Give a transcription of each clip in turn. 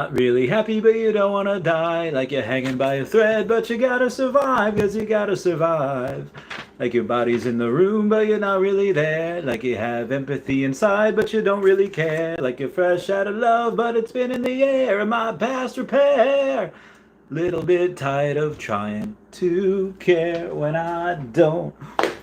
Not really happy, but you don't wanna die. Like you're hanging by a thread, but you gotta survive, cause you gotta survive. Like your body's in the room, but you're not really there. Like you have empathy inside, but you don't really care. Like you're fresh out of love, but it's been in the air. And my past repair. Little bit tired of trying to care when I don't.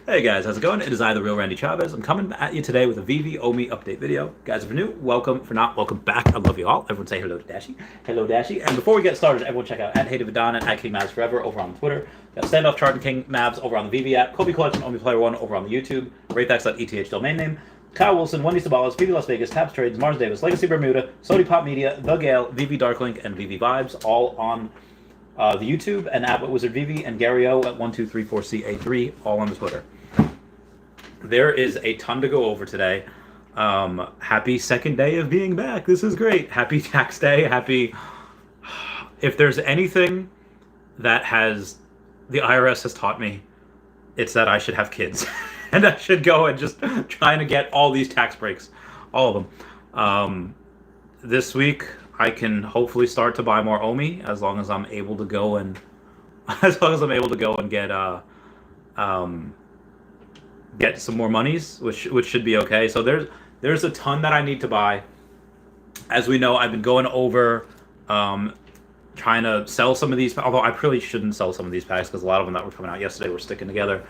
Hey guys, how's it going? It is I, the real Randy Chavez. I'm coming at you today with a Veve Omi update video. Guys, if you're new, welcome. If you're not, welcome back. I love you all. Everyone say hello to Dashi. Hello, Dashi. And before we get started, everyone check out @HateOfAdon and @KingMavsForever over on Twitter. Got Standoff Chart and King Mavs over on the Veve app. Kobe Collection, Omi Player 1 over on the YouTube. RateFacts.eth domain name. Kyle Willson, Wendy Stibalis, Veve Las Vegas, Taps Trades, Mars Davis, Legacy Bermuda, Sody Pop Media, The Gale, Veve Darklink, and Veve Vibes, all on the YouTube, and at Wizard Veve, and Gary O at 1234CA3, all on the Twitter. There is a ton to go over today. Happy second day of being back. This is great. Happy tax day. Happy. If there's anything that the IRS has taught me, it's that I should have kids. And I should go and just trying to get all these tax breaks. All of them. This week, I can hopefully start to buy more Omi as long as I'm able to go and get some more monies, which should be okay. So there's a ton that I need to buy. As we know, I've been going over trying to sell some of these, although I probably shouldn't sell some of these packs because a lot of them that were coming out yesterday were sticking together.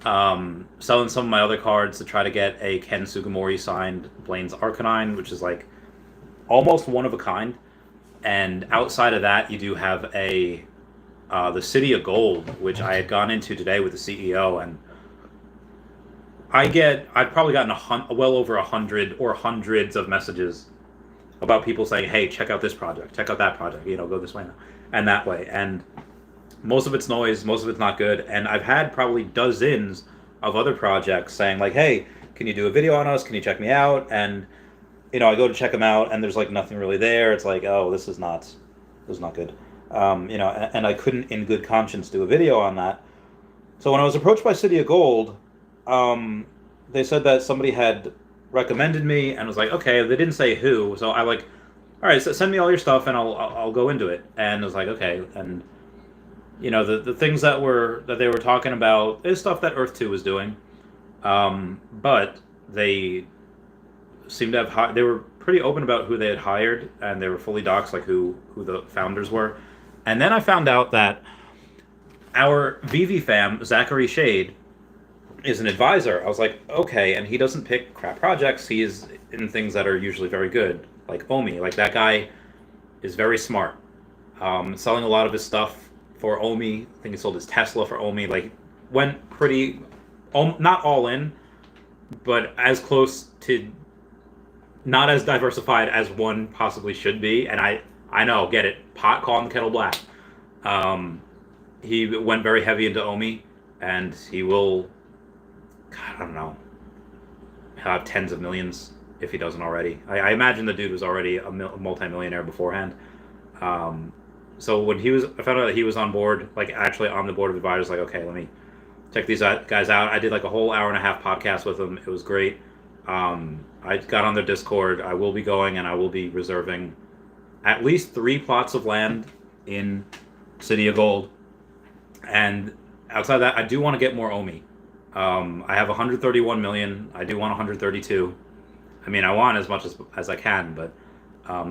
Selling some of my other cards to try to get a Ken Sugimori signed Blaine's Arcanine, which is like almost one of a kind. And outside of that, you do have the City of Gold, which I had gone into today with the CEO, and I've probably gotten well over 100 or hundreds of messages about people saying, hey, check out this project, check out that project, go this way now, and that way. And most of it's noise, most of it's not good. And I've had probably dozens of other projects saying like, hey, can you do a video on us? Can you check me out? And, I go to check them out and there's like nothing really there. It's like, oh, this is not good. And I couldn't in good conscience do a video on that. So when I was approached by City of Gold, they said that somebody had recommended me and was like, okay, they didn't say who. So I all right, so send me all your stuff and I'll go into it. And I was like, okay. And the things that they were talking about is stuff that Earth 2 was doing. But they seemed to have, they were pretty open about who they had hired, and they were fully doxed, like who the founders were. And then I found out that our Veve fam, Zachary Shade, is an advisor. I was like, okay, and he doesn't pick crap projects. He is in things that are usually very good, like Omi. Like that guy is very smart. Selling a lot of his stuff for Omi. I think he sold his Tesla for Omi. Like went pretty, not all in, but as close to, not as diversified as one possibly should be. And I know, get it, pot calling the kettle black. He went very heavy into Omi, and he will, God, I don't know, he'll have tens of millions if he doesn't already. I imagine the dude was already a multi-millionaire beforehand. So when I found out that he was on board, like actually on the board of advisors, like, okay, let me check these guys out. I did like a whole hour-and-a-half podcast with them. It was great. I got on their Discord. I will be going and I will be reserving at least 3 plots of land in City of Gold. And outside of that, I do want to get more Omi. I have 131 million. I do want 132. I mean, I want as much as I can, but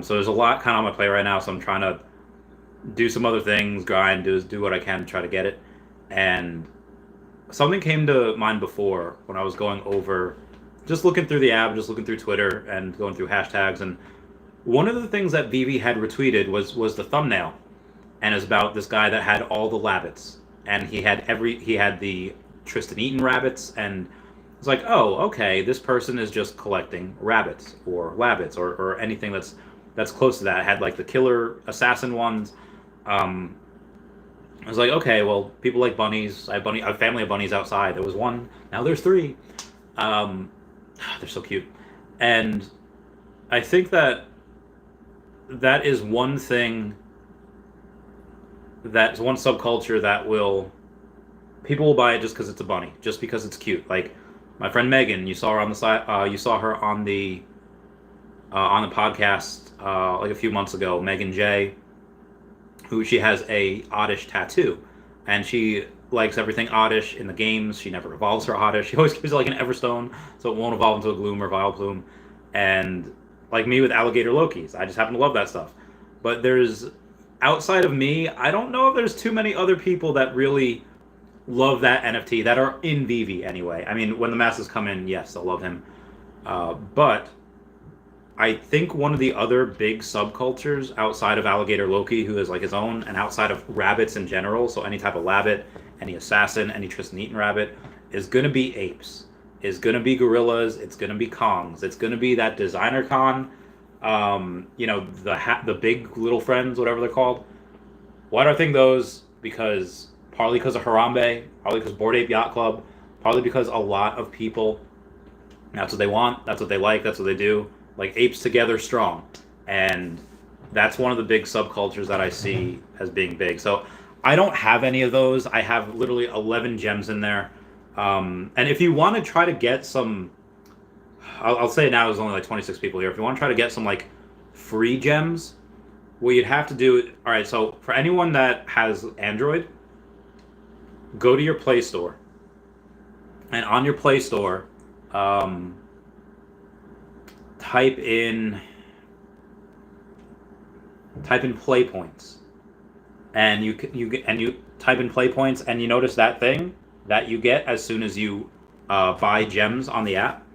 so there's a lot kind of on my plate right now. So I'm trying to do some other things, grind, do what I can to try to get it. And something came to mind before when I was going over, just looking through the app, just looking through Twitter and going through hashtags. And one of the things that Veve had retweeted was the thumbnail, and it's about this guy that had all the rabbits, and he had the Tristan Eaton rabbits, and it's like, oh, okay, this person is just collecting rabbits or labbits or anything that's close to that. It had like the killer assassin ones. I was like, okay, well, people like bunnies. I have a family of bunnies outside. There was one, now there's 3. They're so cute. And I think that is one thing, that's one subculture that people will buy it just because it's a bunny, just because it's cute. Like my friend Megan, you saw her on the side. You saw her on the podcast like a few months ago, Megan J, who she has a oddish tattoo, and she likes everything oddish in the games. She never evolves her oddish. She always gives it like an Everstone, so it won't evolve into a Gloom or Vileplume. And like me with Alligator Lokis, I just happen to love that stuff. But there's outside of me, I don't know if there's too many other people that really love that NFT that are in Veve anyway. I mean, when the masses come in, yes, they'll love him. But I think one of the other big subcultures outside of Alligator Loki, who is like his own, and outside of rabbits in general, so any type of labbit, any assassin, any Tristan Eaton rabbit, is going to be apes. Is going to be gorillas. It's going to be Kongs. It's going to be that designer con. The big little friends, whatever they're called. Why do I think those? Because partly because of Harambe, partly because Bored Ape Yacht Club, partly because a lot of people, that's what they want, that's what they like, that's what they do. Like apes together strong. And that's one of the big subcultures that I see as being big. So I don't have any of those. I have literally 11 gems in there. And if you want to try to get some, I'll say now there's only like 26 people here. If you want to try to get some like free gems, what you'd have to do, all right, so for anyone that has Android, go to your Play Store. And on your Play Store, type in play points, and you type in play points, and you notice that thing that you get as soon as you buy gems on the app.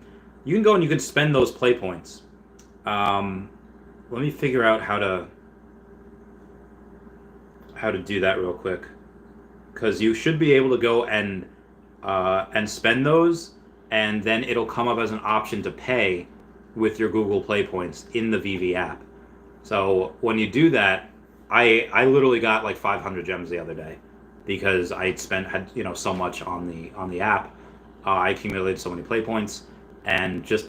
You can go and you can spend those play points. Let me figure out how to do that real quick, because you should be able to go and spend those, and then it'll come up as an option to pay with your Google Play points in the Veve app. So when you do that, I literally got like 500 gems the other day because I had so much on the app. I accumulated so many play points, and just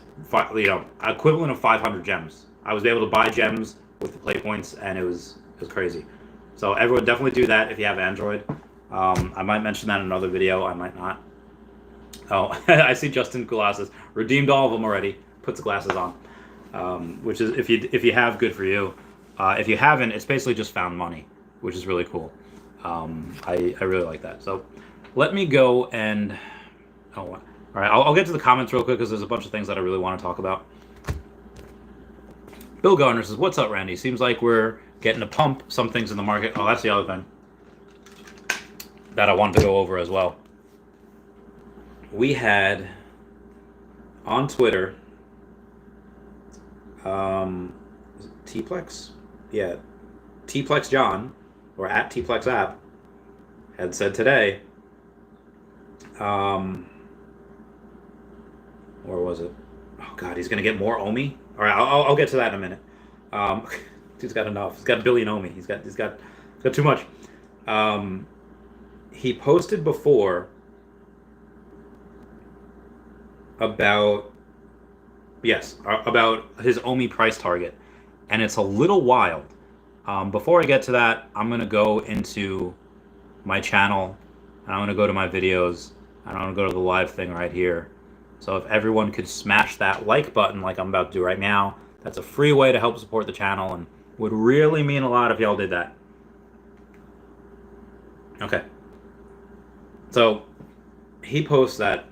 equivalent of 500 gems. I was able to buy gems with the play points, and it was crazy. So everyone definitely do that if you have Android. I might mention that in another video. I might not. Oh, I see Justin Glasses redeemed all of them already. Puts the glasses on, which is if you have, good for you. If you haven't, it's basically just found money, which is really cool. I really like that. So let me go and all right. I'll get to the comments real quick because there's a bunch of things that I really want to talk about. Bill Garner says, "What's up, Randy? Seems like we're getting to pump some things in the market." Oh, that's the other thing that I wanted to go over as well. We had on Twitter, Tplex? Yeah, Tplex John, or at Tplex app, had said today, where was it? Oh God, he's gonna get more Omi. All right, I'll get to that in a minute. He's got enough. He's got 1 billion Omi. He's got too much. He posted before about his Omi price target, and it's a little wild. Before I get to that, I'm gonna go into my channel, and I'm gonna go to my videos, and I'm gonna go to the live thing right here. So if everyone could smash that like button like I'm about to do right now, that's a free way to help support the channel, and would really mean a lot if y'all did that. Okay. So he posts that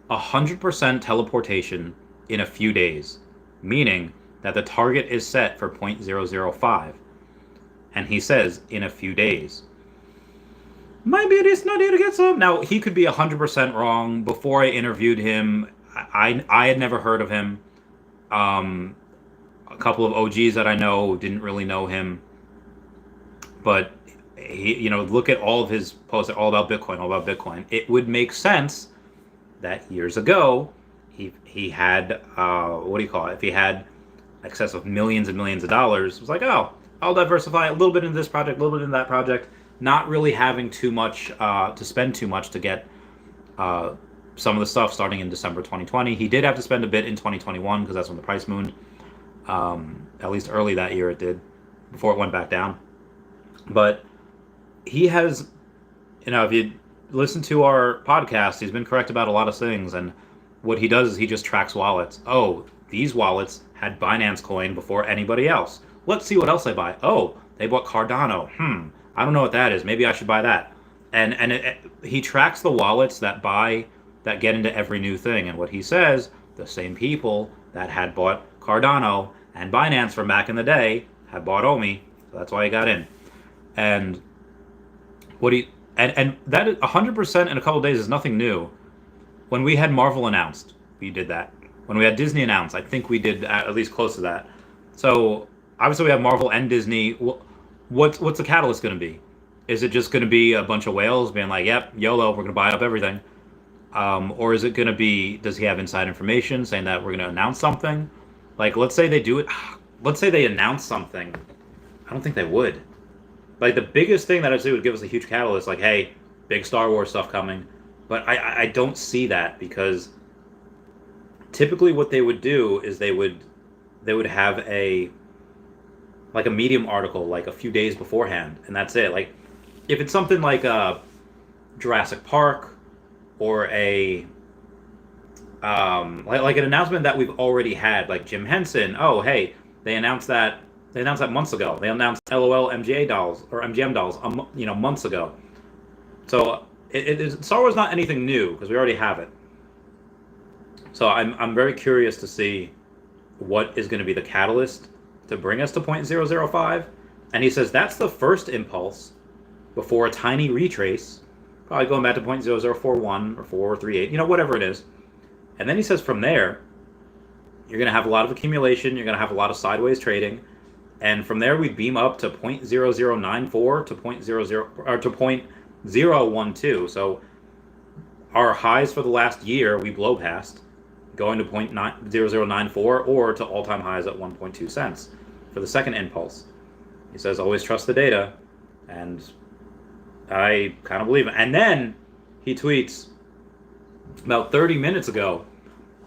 100% teleportation in a few days, meaning that the target is set for 0.005. And he says, in a few days. Might be a decent idea to get some. Now, he could be 100% wrong. Before I interviewed him, I had never heard of him. A couple of OGs that I know didn't really know him. But, look at all of his posts, all about Bitcoin. It would make sense that years ago, he had, if he had excess of millions and millions of dollars, it was like, oh, I'll diversify a little bit into this project, a little bit into that project, not really having too much to spend too much to get some of the stuff starting in December 2020. He did have to spend a bit in 2021 because that's when the price mooned. At least early that year it did, before it went back down. But he has, if you listen to our podcast, he's been correct about a lot of things. And what he does is he just tracks wallets. Oh, these wallets had Binance Coin before anybody else. Let's see what else they buy. Oh, they bought Cardano. I don't know what that is. Maybe I should buy that. And he tracks the wallets that get into every new thing. And what he says, the same people that had bought Cardano and Binance from back in the day had bought OMI. So that's why he got in. And and that 100% in a couple of days is nothing new. When we had Marvel announced, we did that. When we had Disney announced, I think we did at least close to that. So obviously we have Marvel and Disney. What's the catalyst going to be? Is it just going to be a bunch of whales being like, yep, YOLO, we're going to buy up everything? Or is it going to be, does he have inside information saying that we're going to announce something? Like, let's say they do it. Let's say they announce something. I don't think they would. Like, the biggest thing that I'd say would give us a huge catalyst, like, hey, big Star Wars stuff coming. But I don't see that, because typically what they would do is they would have a Medium article like a few days beforehand, and that's it. Like, if it's something like Jurassic Park or a like an announcement that we've already had, like Jim Henson. Oh, hey, they announced that months ago. They announced LOL MGA dolls or MGM dolls, months ago. So Star Wars is not anything new, because we already have it. So I'm very curious to see what is going to be the catalyst to bring us to 0.005. And he says that's the first impulse before a tiny retrace, probably going back to 0.0041 or 438, whatever it is. And then he says from there, you're going to have a lot of accumulation, you're going to have a lot of sideways trading, and from there we beam up to 0.0094 to 0.00 or to 0.012. So our highs for the last year we blow past, going to 0.0094 or to all-time highs at 1.2 cents for the second impulse. He says always trust the data, and I kind of believe it. And then he tweets about 30 minutes ago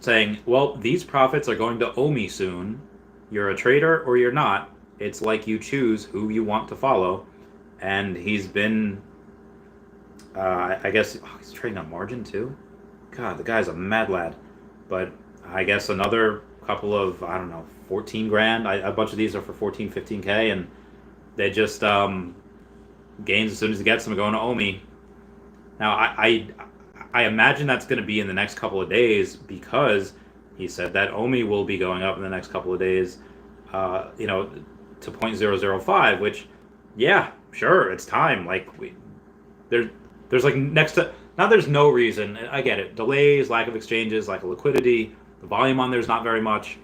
saying, well, these profits are going to owe me soon. You're a trader or you're not. It's like you choose who you want to follow. And he's been, I guess, he's trading on margin too. God, the guy's a mad lad. But I guess another couple of, 14 grand. A bunch of these are for 14, 15K, and they just gains as soon as he gets them are going to OMI. Now, I imagine that's going to be in the next couple of days, because he said that OMI will be going up in the next couple of days, to 0.005, which, yeah, sure, it's time. Like, there's like next to, now there's no reason, I get it, delays, lack of exchanges, lack of liquidity, the volume on there's not very much,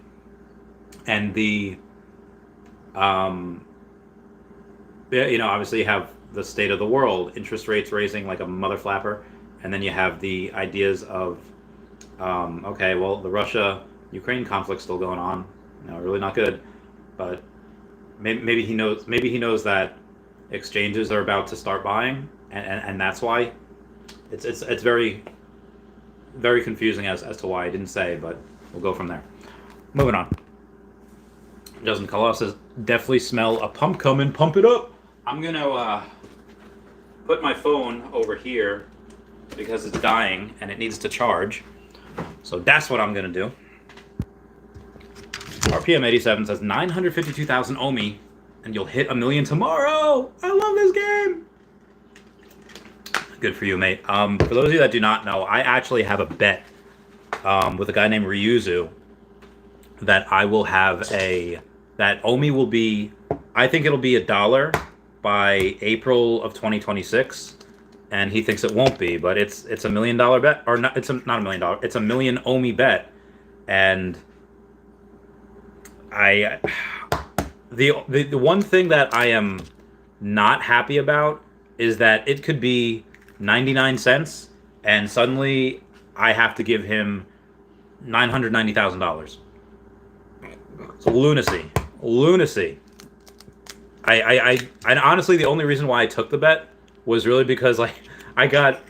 and the, obviously you have the state of the world, interest rates raising like a mother flapper, and then you have the ideas of, okay, well, the Russia-Ukraine conflict's still going on, really not good, but maybe he knows that exchanges are about to start buying, and that's why it's very, very confusing as to why I didn't say, but we'll go from there. Moving on. Justin Carlos says, definitely smell a pump coming, pump it up. I'm gonna put my phone over here because it's dying and it needs to charge. So that's what I'm gonna do. RPM87 says 952,000 OMI and you'll hit 1 million tomorrow. I love this game. Good for you, mate. For those of you that do not know, I actually have a bet with a guy named Ryuzu that I will have that OMI will be, I think it'll be $1 by April of 2026, and he thinks it won't be, but it's $1 million bet, or not? Not $1 million. It's $1 million OMI bet, and the one thing that I am not happy about is that it could be 99 cents, and suddenly I have to give him $990,000. It's lunacy. I honestly, the only reason why I took the bet was really because I got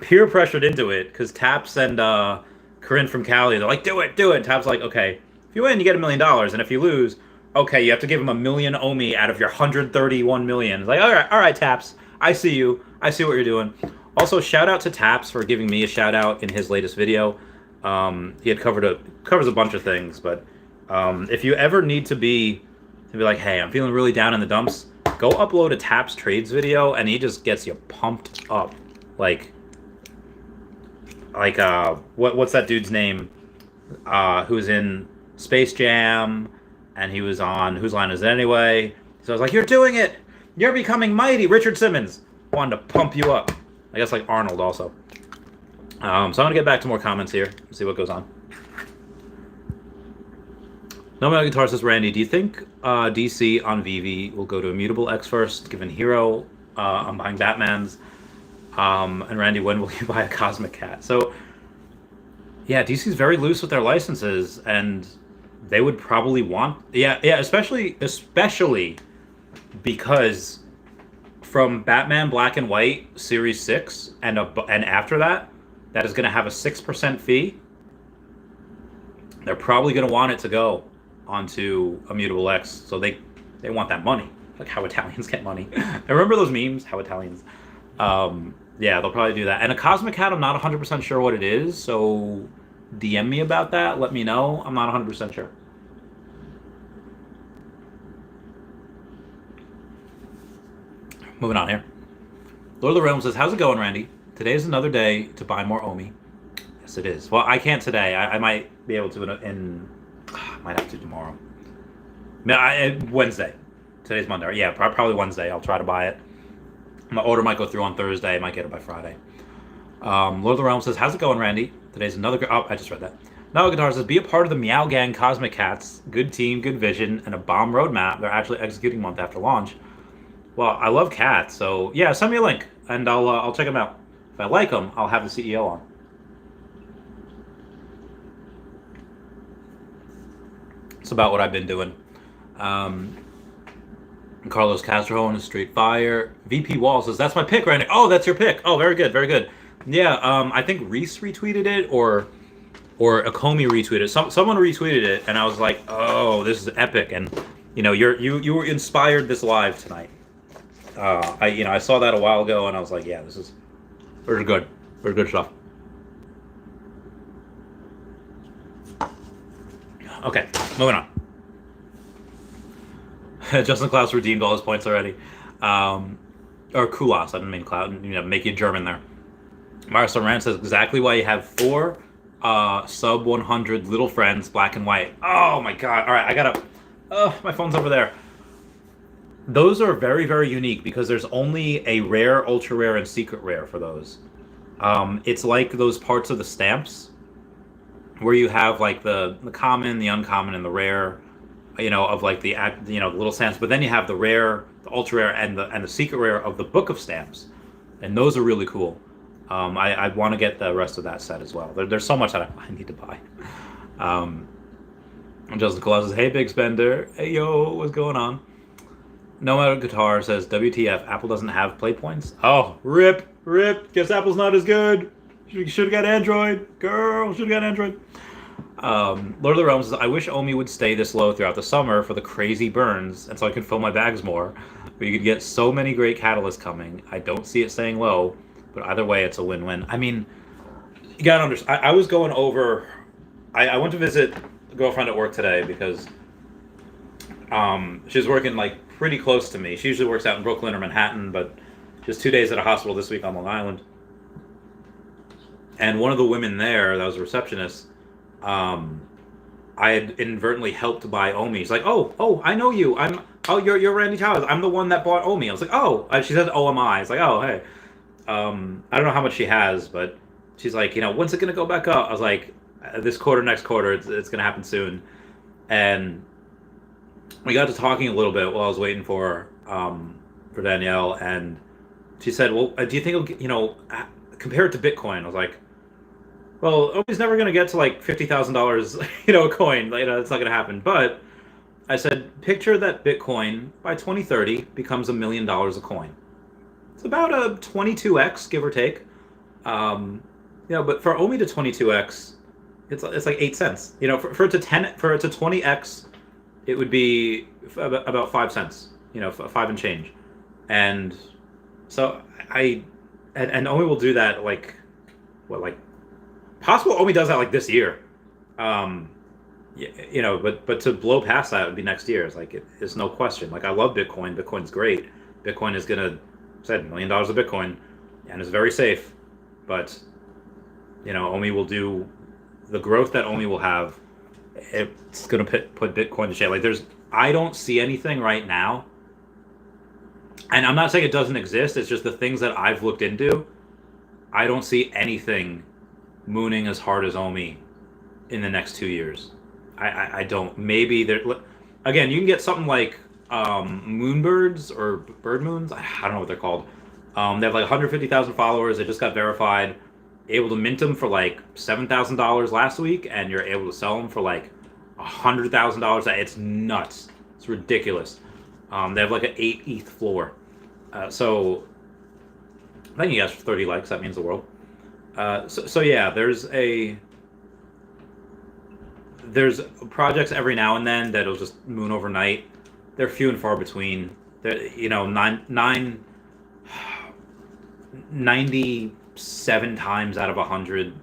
peer pressured into it, because Taps and Corinne from Cali, they're like, do it. Taps like, okay, if you win, you get $1 million, and if you lose, okay, you have to give him 1 million OMI out of your 131 million. It's like, all right, Taps, I see you. I see what you're doing. Also, shout out to Taps for giving me a shout out in his latest video. He had covers a bunch of things, but if you ever need to be like, hey, I'm feeling really down in the dumps, go upload a Taps Trades video, and he just gets you pumped up. Like what's that dude's name? Who's in Space Jam, and he was on Whose Line Is It Anyway? So I was like, you're doing it! You're becoming mighty! Richard Simmons wanted to pump you up. I guess like Arnold also. So I'm going to get back to more comments here and see what goes on. No Metal Guitar says, Randy, do you think DC on Veve will go to Immutable X first, given Hero? I'm buying Batman's. And Randy, when will you buy a Cosmic Cat? So, yeah, DC's very loose with their licenses, and they would probably want... Yeah, especially because from Batman Black and White Series 6 and after that is going to have a 6% fee. They're probably going to want it to go onto Immutable X, so they want that money, like how Italians get money. I remember those memes, how Italians. Yeah, they'll probably do that. And a Cosmic Cat, I'm not 100% sure what it is, so DM me about that. Let me know. I'm not 100% sure. Moving on here. Lord of the Realm says, how's it going, Randy? Today is another day to buy more Omi. Yes, it is. Well, I can't today. I might be able to might have to tomorrow. Wednesday. Today's Monday. Yeah, probably Wednesday. I'll try to buy it. My order might go through on Thursday. I might get it by Friday. Lord of the Realm says, how's it going, Randy? Today's another... Oh, I just read that. Now Guitar says, be a part of the Meow Gang Cosmic Cats. Good team, good vision, and a bomb roadmap. They're actually executing month after launch. Well, I love cats, so yeah, send me a link, and I'll check them out. If I like them, I'll have the CEO on. It's about what I've been doing. Carlos Castro is Street Fire. VP Wall says, that's my pick, Randy. Oh, that's your pick. Oh, very good, very good. Yeah, I think Reese retweeted it, or Akomi retweeted it. Someone retweeted it, and I was like, oh, this is epic. And you know, you were inspired this live tonight. I saw that a while ago, and I was like, yeah, this is very good stuff. Okay, moving on. Justin Klaus redeemed all his points already. Or Kulas, I didn't mean Cloud. Make you German there. Marcel Rand says, exactly why you have 4 sub 100 little friends, black and white. Oh my god. All right, I gotta... my phone's over there. Those are very, very unique because there's only a rare, ultra rare, and secret rare for those. It's like those parts of the stamps where you have like the common, the uncommon, and the rare, of like the little stamps. But then you have the rare, the ultra rare, and the secret rare of the book of stamps, and those are really cool. I want to get the rest of that set as well. There's so much that I need to buy. Justin Claus says, hey, Big Spender. Hey, yo, what's going on? No Metal Guitar says, WTF, Apple doesn't have play points? Oh, rip. Guess Apple's not as good. Should have got Android. Girl, should have got Android. Lord of the Realms says, I wish Omi would stay this low throughout the summer for the crazy burns, and so I could fill my bags more. But you could get so many great catalysts coming. I don't see it staying low, but either way, it's a win-win. I mean, you gotta understand, I was going over... I went to visit a girlfriend at work today because she's working like pretty close to me. She usually works out in Brooklyn or Manhattan, but just 2 days at a hospital this week on Long Island. And one of the women there, that was a receptionist, I had inadvertently helped buy Omi. She's like, oh, I know you. You're Randy Chavez. I'm the one that bought Omi. I was like, oh. She said, oh, am I? It's like, oh, hey. I don't know how much she has, but she's like, when's it gonna go back up? I was like, this quarter, next quarter, it's gonna happen soon. And we got to talking a little bit while I was waiting for Danielle, and she said, well, do you think it'll, compare it to Bitcoin? I was like, well, Omi's never going to get to like $50,000, a coin. It's not going to happen. But I said, picture that Bitcoin by 2030 becomes $1 million a coin. It's about a 22x, give or take. But for Omi to 22x, it's like 8 cents. For it to 20x, it would be about 5 cents. 5 and change. And so and Omi will do that like Possible Omi does that like this year. Um, but to blow past that would be next year. It's like it's no question. Like I love Bitcoin. Bitcoin's great. Bitcoin is gonna said $1 million of Bitcoin, and it's very safe. But Omi will do the growth that Omi will have. It's gonna put Bitcoin to shame. Like I don't see anything right now, and I'm not saying it doesn't exist. It's just the things that I've looked into. I don't see anything mooning as hard as Omi in the next 2 years. I don't. Maybe there. Again, you can get something like Moonbirds or Bird Moons. I don't know what they're called. They have like 150,000 followers. They just got verified. Able to mint them for like $7,000 last week, and you're able to sell them for like $100,000. It's nuts. It's ridiculous. They have like an 8 ETH floor. So thank you guys for 30 likes. That means the world. So yeah, there's projects every now and then that'll just moon overnight. They're few and far between. They're, 97 times out of 100,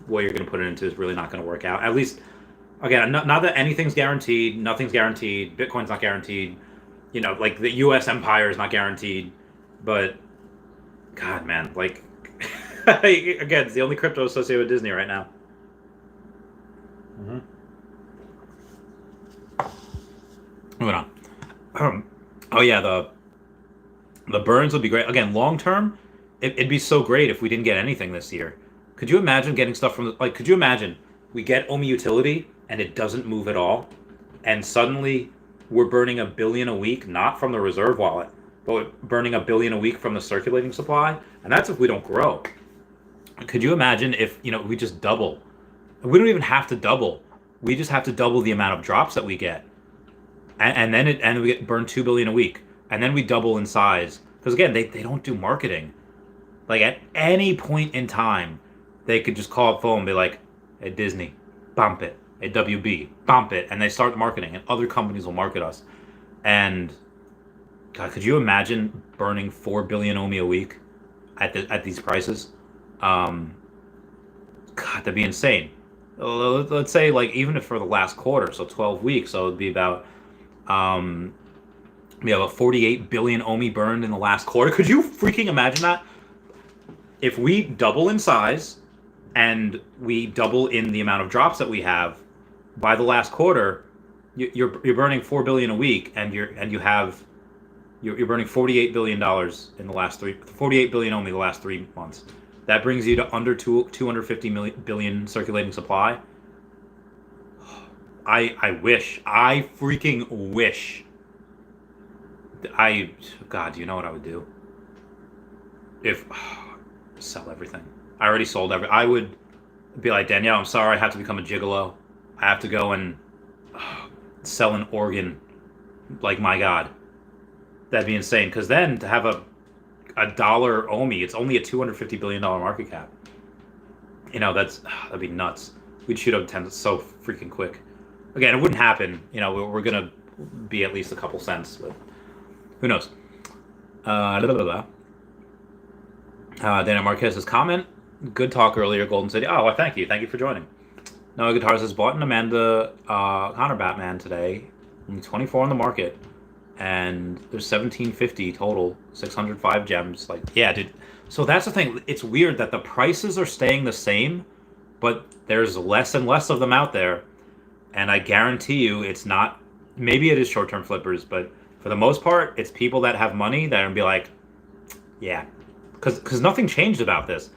what you're going to put it into is really not going to work out. At least, again, not that anything's guaranteed. Nothing's guaranteed. Bitcoin's not guaranteed. Like the U.S. empire is not guaranteed. But, God, man, like, again, it's the only crypto associated with Disney right now. Mm-hmm. Moving on. Oh yeah, the burns would be great. Again, long term, it'd be so great if we didn't get anything this year. Could you imagine getting stuff from could you imagine we get Omi utility and it doesn't move at all, and suddenly we're burning $1 billion a week, not from the reserve wallet, but burning $1 billion a week from the circulating supply, and that's if we don't grow. Could you imagine if we just double? We don't even have to double. We just have to double the amount of drops that we get, and then we get burned $2 billion a week, and then we double in size. Because again, they don't do marketing. Like at any point in time, they could just call up phone and be like, "Hey Disney, bump it. Hey WB, bump it," and they start marketing, and other companies will market us. And God, could you imagine burning 4 billion Omi a week at these prices? God, that'd be insane. Let's say like even if for the last quarter, so 12 weeks, so it'd be about we have a 48 billion Omi burned in the last quarter. Could you freaking imagine that? If we double in size and we double in the amount of drops that we have by the last quarter, you're burning 4 billion a week, and you're burning $48 billion in the last 48 billion Omi the last 3 months. That brings you to under 250 billion circulating supply. I wish. I freaking wish. God, do you know what I would do? Sell everything. I already sold I would be like, Danielle, I'm sorry, I have to become a gigolo. I have to go and sell an organ. Like, my God. That'd be insane. Because then to have a dollar Omi, it's only a $250 billion market cap. That'd be nuts. We'd shoot up 10 so freaking quick. Again, it wouldn't happen. We're gonna be at least a couple cents, but who knows? Daniel Marquez's comment. Good talk earlier, Golden City. Oh, well, thank you for joining. Noah Guitars has bought an Amanda Connor Batman today. Only 24 on the market. And there's 1750 total, 605 gems. Like, yeah, dude. So that's the thing. It's weird that the prices are staying the same, but there's less and less of them out there. And I guarantee you, it's not. Maybe it is short-term flippers, but for the most part, it's people that have money that are gonna be like, yeah, because nothing changed about this.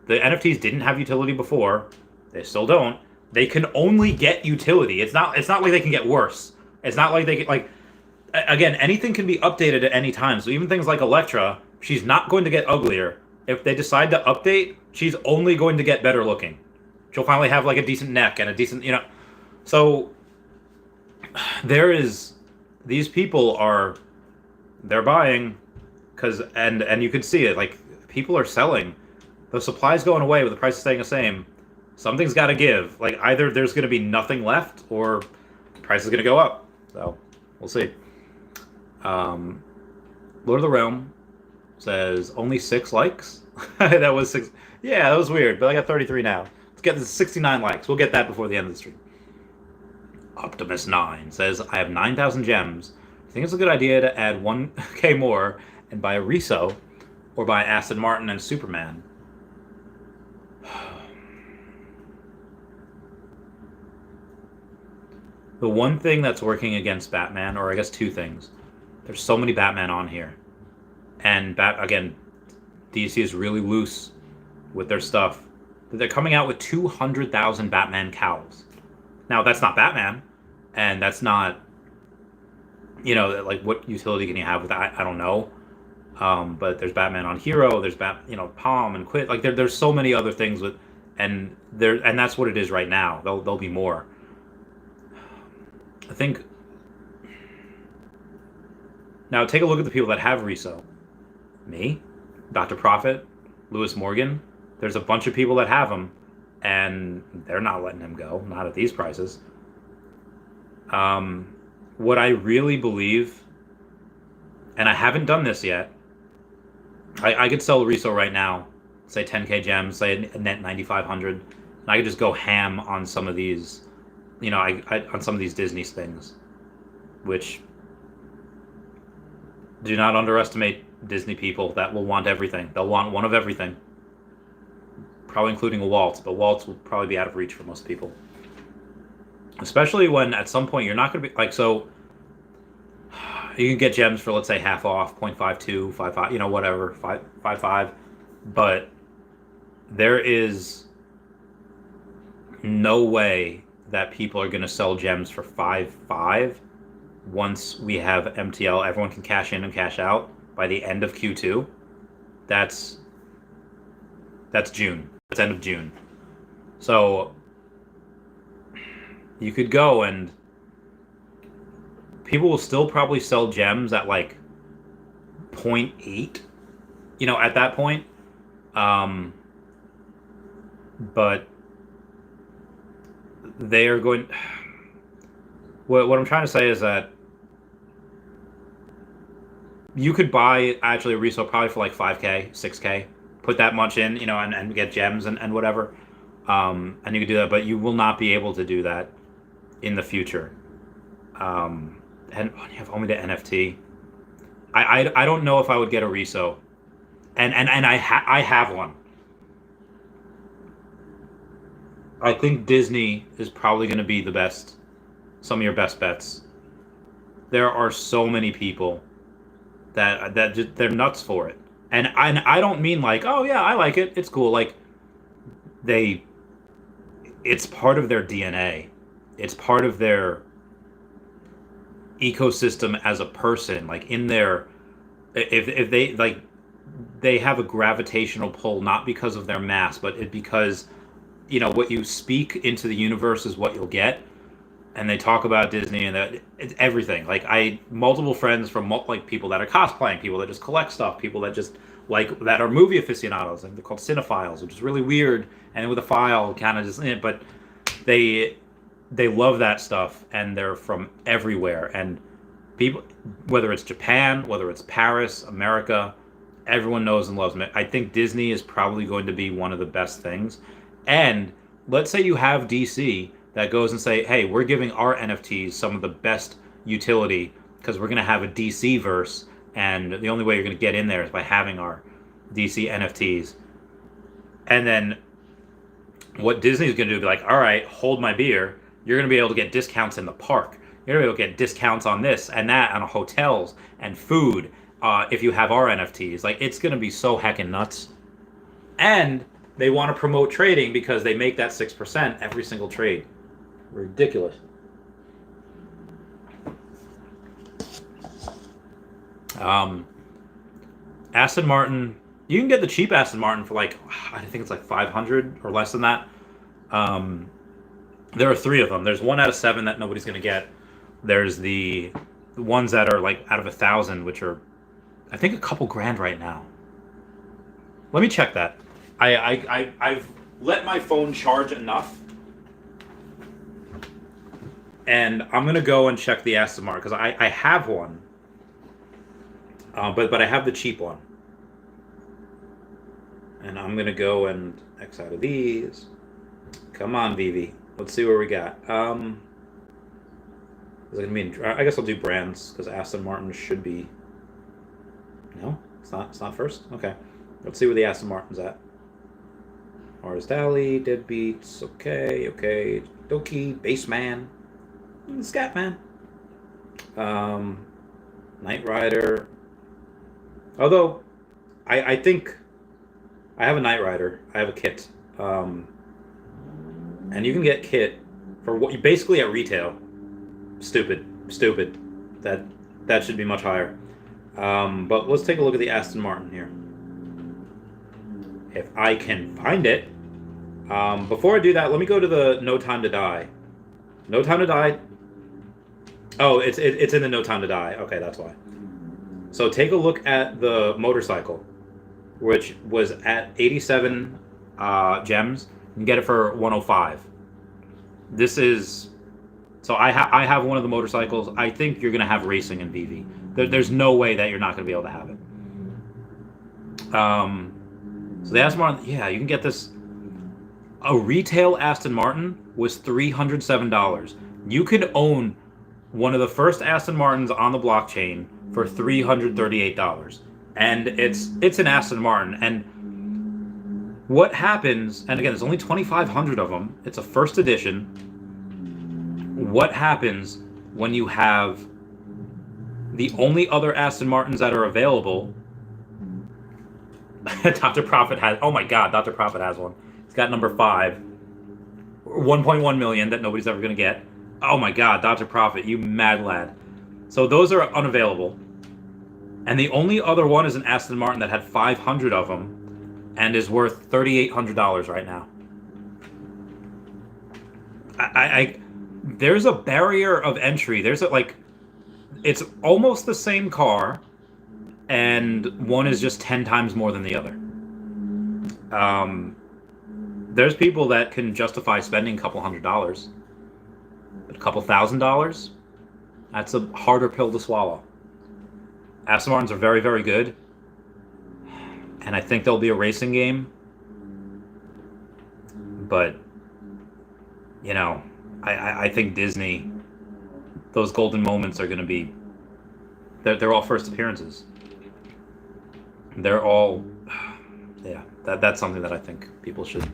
The NFTs didn't have utility before. They still don't. They can only get utility. It's not like they can get worse. It's not like they can like. Again, anything can be updated at any time. So even things like Electra, she's not going to get uglier. If they decide to update, she's only going to get better looking. She'll finally have like a decent neck and a decent, So these people they're buying because and you can see it. Like people are selling. The supply's going away, but the price is staying the same. Something's got to give. Like either there's going to be nothing left, or the price is going to go up. So we'll see. Lord of the Realm says only 6 likes. That was 6. Yeah, that was weird, but I got 33 now. Let's get this 69 likes. We'll get that before the end of the stream. Optimus9 says, I have 9,000 gems. I think it's a good idea to add 1k more and buy a Reso or buy Aston Martin and Superman. The one thing that's working against Batman, or I guess 2 things, there's so many Batman on here. And again, DC is really loose with their stuff. They're coming out with 200,000 Batman cows. Now, that's not Batman, and that's not, like, what utility can you have with that? I don't know. But there's Batman on Hero, there's Palm and Quit. Like, there's so many other things with, and that's what it is right now. There'll be more. I think. Now, take a look at the people that have Reso. Me, Dr. Prophet, Lewis Morgan. There's a bunch of people that have him, and they're not letting him go. Not at these prices. What I really believe, and I haven't done this yet, I could sell Reso right now, say 10k gems, say a net 9,500, and I could just go ham on some of these, on some of these Disney things, which do not underestimate Disney people that will want everything. They'll want one of everything, probably including a waltz, but waltz will probably be out of reach for most people. Especially when at some point you're not going to be like, so you can get gems for, let's say, half off, 0.52, 55, whatever, 5.55, but there is no way that people are going to sell gems for 5.5 once we have MTL. Everyone can cash in and cash out by the end of Q2. That's June. That's end of June. So you could go and people will still probably sell gems at like 0.8, at that point. But they are going. What I'm trying to say is that you could buy actually a Reso probably for like 5k, 6k, put that much in, and get gems and whatever. And you could do that, but you will not be able to do that in the future. And you have only the NFT. I don't know if I would get a Reso, and I have one. I think Disney is probably going to be the best, some of your best bets. There are so many people that just, they're nuts for it, and I don't mean like, oh yeah, I like it, it's cool. Like it's part of their DNA. It's part of their ecosystem as a person. Like in their, if they like, they have a gravitational pull not because of their mass, but because what you speak into the universe is what you'll get. And they talk about Disney and that it's everything. Like multiple friends from like people that are cosplaying, people that just collect stuff, people that just like that are movie aficionados, and they're called cinephiles, which is really weird. And with a file, kind of just but they love that stuff, and they're from everywhere. And people, whether it's Japan, whether it's Paris, America, everyone knows and loves them. I think Disney is probably going to be one of the best things. And let's say you have DC that goes and say, hey, we're giving our NFTs some of the best utility because we're going to have a DC verse, and the only way you're going to get in there is by having our DC NFTs. And then what Disney's going to do is be like, all right, hold my beer. You're going to be able to get discounts in the park. You're going to be able to get discounts on this and that, on hotels and food, if you have our NFTs. Like, it's going to be so heckin' nuts. And they want to promote trading because they make that 6% every single trade. Ridiculous. Aston Martin, you can get the cheap Aston Martin for like, I think it's like 500 or less than that. There are 3 of them. There's 1 out of 7 that nobody's going to get. There's the ones that are like out of 1,000, which are, I think, a couple grand right now. Let me check that. I've let my phone charge enough, and I'm gonna go and check the Aston Martin because I have one, but I have the cheap one. And I'm going to go and X out of these. Come on, Veve. Let's see where we got. Is it going to be I guess I'll do brands because Aston Martin should be. No, it's not. It's not first. Okay, let's see where the Aston Martin's at. Artist Alley, Deadbeats. Okay. Doki, Baseman, Scatman. Knight Rider. Although, I think I have a Knight Rider. I have a kit. And you can get kit for what you basically at retail. Stupid. That should be much higher. But let's take a look at the Aston Martin here. If I can find it. Before I do that, let me go to the No Time to Die. No Time to Die. Oh, it's in the No Time to Die. Okay, that's why. So take a look at the motorcycle, which was at 87 gems. You can get it for 105. This is... So I have one of the motorcycles. I think you're going to have racing in Veve. There's no way that you're not going to be able to have it. So the Aston Martin, yeah, you can get this. A retail Aston Martin was $307. You could own one of the first Aston Martins on the blockchain for $338. And it's an Aston Martin. And what happens, and again, there's only 2,500 of them. It's a first edition. What happens when you have the only other Aston Martins that are available? Dr. Profit has, oh my God, Dr. Profit has one. He's got number 5, 1.1 million that nobody's ever going to get. Oh my God, Dr. Profit, you mad lad. So those are unavailable. And the only other one is an Aston Martin that had 500 of them and is worth $3,800 right now. There's a barrier of entry. There's it's almost the same car, and one is just 10 times more than the other. There's people that can justify spending a couple $100, but a couple $1,000, that's a harder pill to swallow. Aston Martins are very, very good, and I think there'll be a racing game, but, you know, I think Disney, those golden moments are going to be, they're all first appearances. They're all, yeah, that's something that I think people should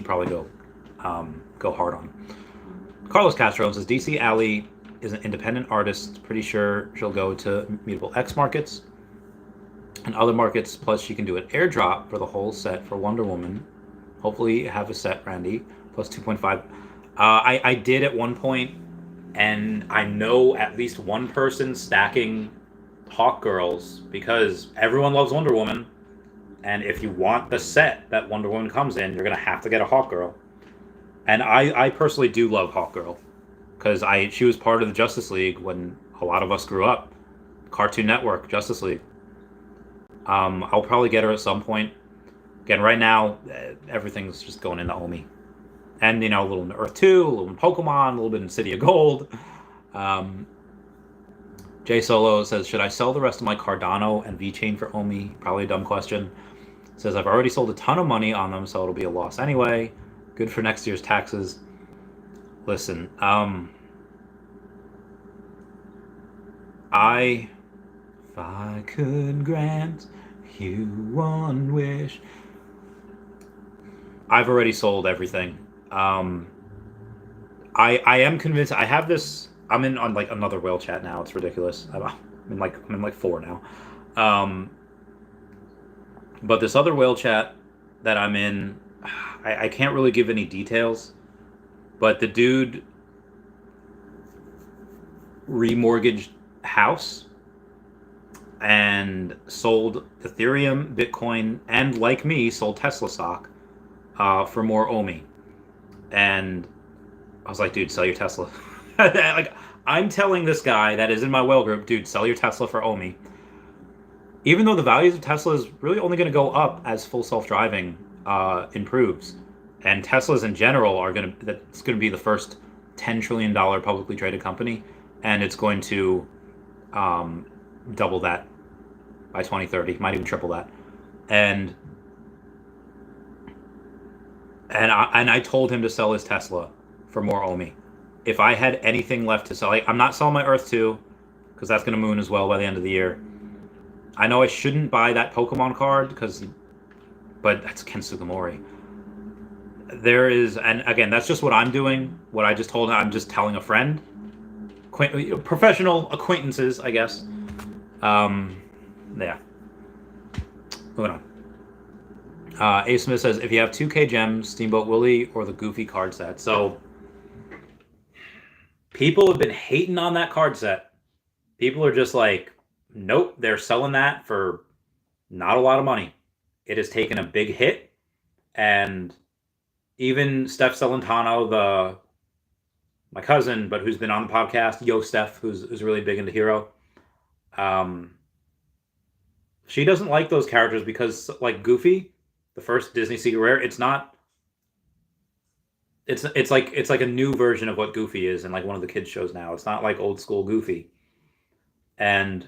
probably go hard on. Carlos Castro says, DC Alley is an independent artist. Pretty sure she'll go to Mutable X markets and other markets. Plus, she can do an airdrop for the whole set for Wonder Woman. Hopefully, have a set, Randy. Plus 2.5. I did at one point, and I know at least one person stacking Hawkgirls because everyone loves Wonder Woman. And if you want the set that Wonder Woman comes in, you're going to have to get a Hawkgirl. And I personally do love Hawkgirl because she was part of the Justice League when a lot of us grew up. Cartoon Network, Justice League. I'll probably get her at some point. Again, right now, everything's just going into Omi. And, you know, a little in Earth 2, a little in Pokemon, a little bit in City of Gold. Jay Solo says, should I sell the rest of my Cardano and VeChain for Omi? Probably a dumb question. Says, I've already sold a ton of money on them, so it'll be a loss anyway. Good for next year's taxes. Listen, if I could grant you one wish. I've already sold everything. I am convinced. I have this. I'm in on like another whale chat now. It's ridiculous. I'm in like 4 now. But this other whale chat that I'm in, I can't really give any details. But the dude remortgaged house and sold Ethereum, Bitcoin, and like me, sold Tesla stock for more Omi. And I was like, dude, sell your Tesla. Like, I'm telling this guy that is in my whale group, dude, sell your Tesla for Omi. Even though the values of Tesla is really only going to go up as full self-driving improves. And Teslas in general that's going to be the first $10 trillion publicly traded company. And it's going to double that by 2030, might even triple that. And And I told him to sell his Tesla for more Omi. If I had anything left to sell, like, I'm not selling my Earth 2 because that's going to moon as well by the end of the year. I know I shouldn't buy that Pokemon card but that's Ken Sugimori. There is, and again, that's just what I'm doing. What I just told him, I'm just telling a friend, professional acquaintances, I guess. Yeah. Moving on. A. Smith says, if you have 2K gems, Steamboat Willie or the Goofy card set. So, people have been hating on that card set. People are just like, nope, they're selling that for not a lot of money. It has taken a big hit, and even Steph Celentano, my cousin, but who's been on the podcast, Yo Steph, who's really big into Hero, she doesn't like those characters because, like Goofy, the first Disney Secret Rare, it's not. It's like a new version of what Goofy is in like one of the kids shows now. It's not like old school Goofy, and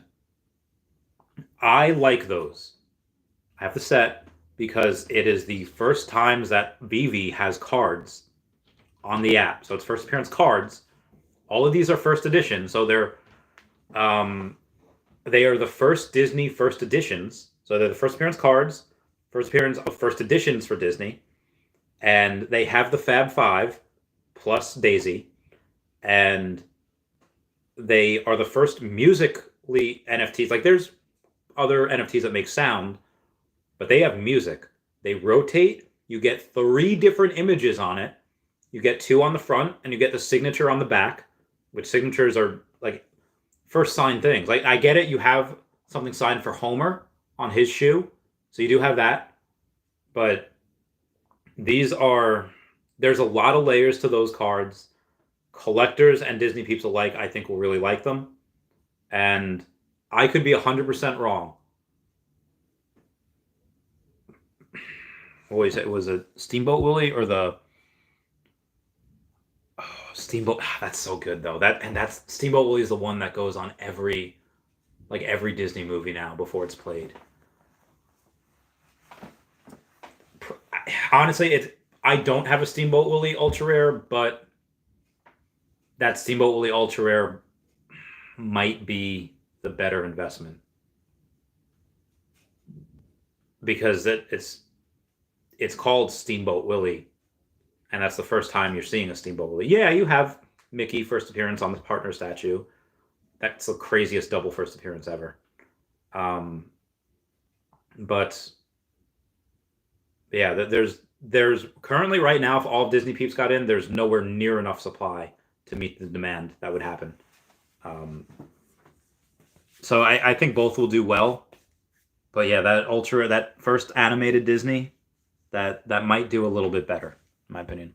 I like those. I have the set because it is the first times that Veve has cards on the app. So it's first appearance cards. All of these are first edition, so they are the first Disney first editions. So they're the first appearance cards, first appearance of first editions for Disney, and they have the Fab Five plus Daisy, and they are the first musically NFTs. Like there's other NFTs that make sound, but they have music. They rotate. You get 3 different images on it. You get 2 on the front, and you get the signature on the back, which signatures are like first signed things. Like I get it. You have something signed for Homer on his shoe, so you do have that. But there's a lot of layers to those cards. Collectors and Disney peeps alike, I think, will really like them. And I could be 100% wrong. What was it? Was it Steamboat Willie or the Steamboat? That's so good though. That's Steamboat Willie is the one that goes on every Disney movie now before it's played. Honestly, I don't have a Steamboat Willie Ultra Rare, but that Steamboat Willie Ultra Rare might be the better investment because it's called Steamboat Willie, and that's the first time you're seeing a Steamboat Willie. Yeah, you have Mickey first appearance on the partner statue. That's the craziest double first appearance ever. But yeah, there's currently right now, if all of Disney peeps got in, there's nowhere near enough supply to meet the demand that would happen. So I think both will do well. But yeah, that first animated Disney, that might do a little bit better, in my opinion.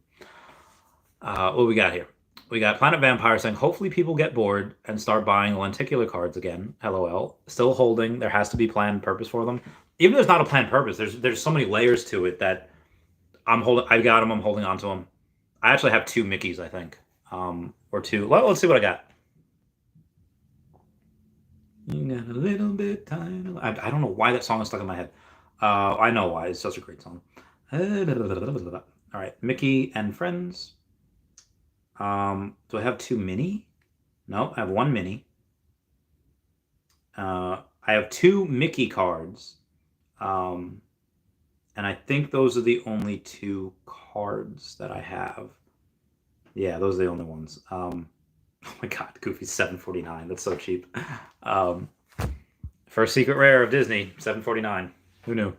What we got here? We got Planet Vampire saying, hopefully people get bored and start buying lenticular cards again. LOL. Still holding. There has to be planned purpose for them. Even if there's not a planned purpose, there's so many layers to it that I'm got them. I'm holding on to them. I actually have 2 Mickeys, I think. Or 2. Let's see what I got. You got a little bit time. I don't know why that song is stuck in my head. I know why. It's such a great song. All right, Mickey and Friends. Do I have 2 mini? No, I have 1 mini. I have 2 Mickey cards. And I think those are the only 2 cards that I have. Yeah, those are the only ones. Oh my god, Goofy's $7.49. That's so cheap. First secret rare of Disney, $7.49. Who knew?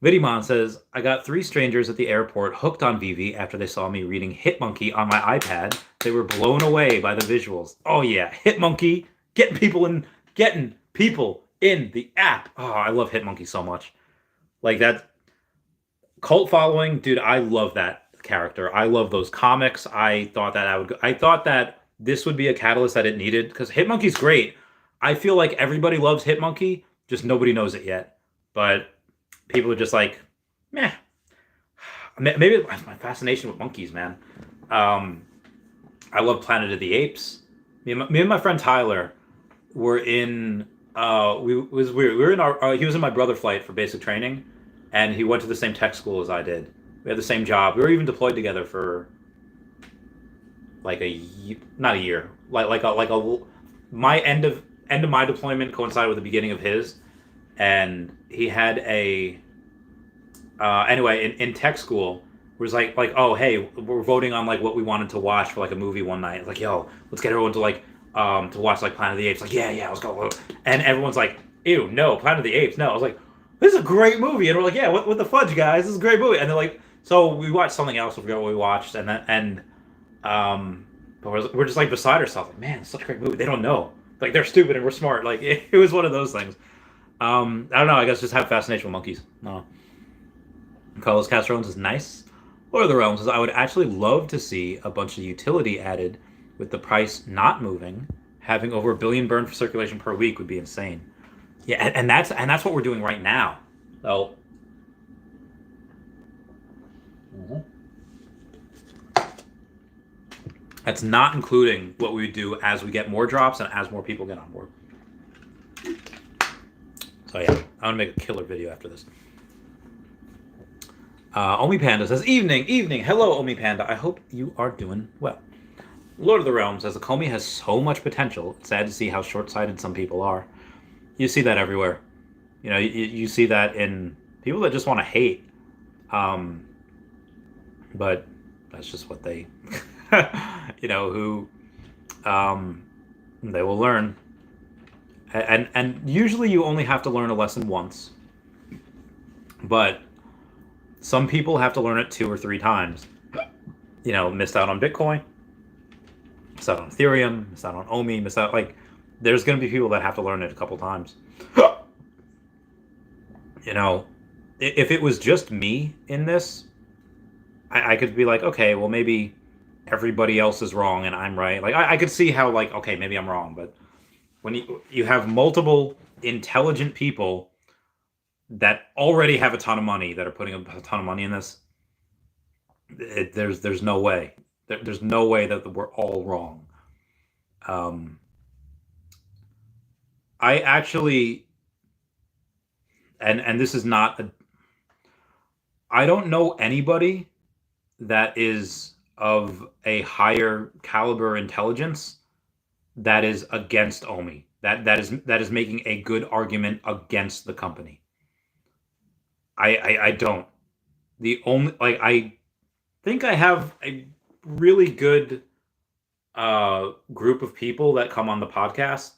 Vidimon says, I got 3 strangers at the airport hooked on Veve after they saw me reading Hitmonkey on my iPad. They were blown away by the visuals. Oh yeah, Hitmonkey, getting people in the app. Oh, I love Hitmonkey so much. Like that cult following, dude, I love that character. I love those comics. I thought that this would be a catalyst that it needed because Hitmonkey's great. I feel like everybody loves Hitmonkey, just nobody knows it yet. But people are just like, meh. Maybe it's my fascination with monkeys, man. I love Planet of the Apes. Me and my friend Tyler were in. We were in our. He was in my brother flight for basic training, and he went to the same tech school as I did. We had the same job. We were even deployed together for like not a year, my end of my deployment coincided with the beginning of his, and he had a anyway in tech school. It was like oh hey, we're voting on like what we wanted to watch for like a movie one night. Like yo, let's get everyone to to watch like Planet of the Apes. Like yeah, let's go. And everyone's like ew, no, Planet of the Apes, no. I was like, this is a great movie, and we're like yeah, what the fudge, guys, this is a great movie. And they're like, so we watched something else. I forgot what we watched, but we're just like beside ourselves. Like man, it's such a great movie. They don't know. Like they're stupid and we're smart. Like it was one of those things. I don't know. I guess just have fascination with monkeys. No. Carlos Castrones is nice. Lord of the Realms says, I would actually love to see a bunch of utility added with the price not moving. Having over $1 billion burned for circulation per week would be insane. Yeah, and that's what we're doing right now. So. That's not including what we would do as we get more drops and as more people get on board. So yeah, I'm gonna make a killer video after this. Omi Panda says, evening. Hello, Omi Panda. I hope you are doing well. Lord of the Realms says, the Comey has so much potential. It's sad to see how short-sighted some people are. You see that everywhere. You know, you see that in people that just want to hate. But that's just what they, who they will learn. And usually you only have to learn a lesson once. But some people have to learn it 2 or 3 times. Missed out on Bitcoin, missed out on Ethereum, missed out on Omi, there's going to be people that have to learn it a couple times. If it was just me in this, I could be like, okay, well, maybe everybody else is wrong and I'm right. Like, I could see how, okay, maybe I'm wrong. But when you have multiple intelligent people that already have a ton of money, that are putting a ton of money in this, there's no way. There's no way that we're all wrong. I actually, and this is not I don't know anybody that is of a higher caliber intelligence that is against Omi. That is making a good argument against the company. I don't. The only I think I have a really good group of people that come on the podcast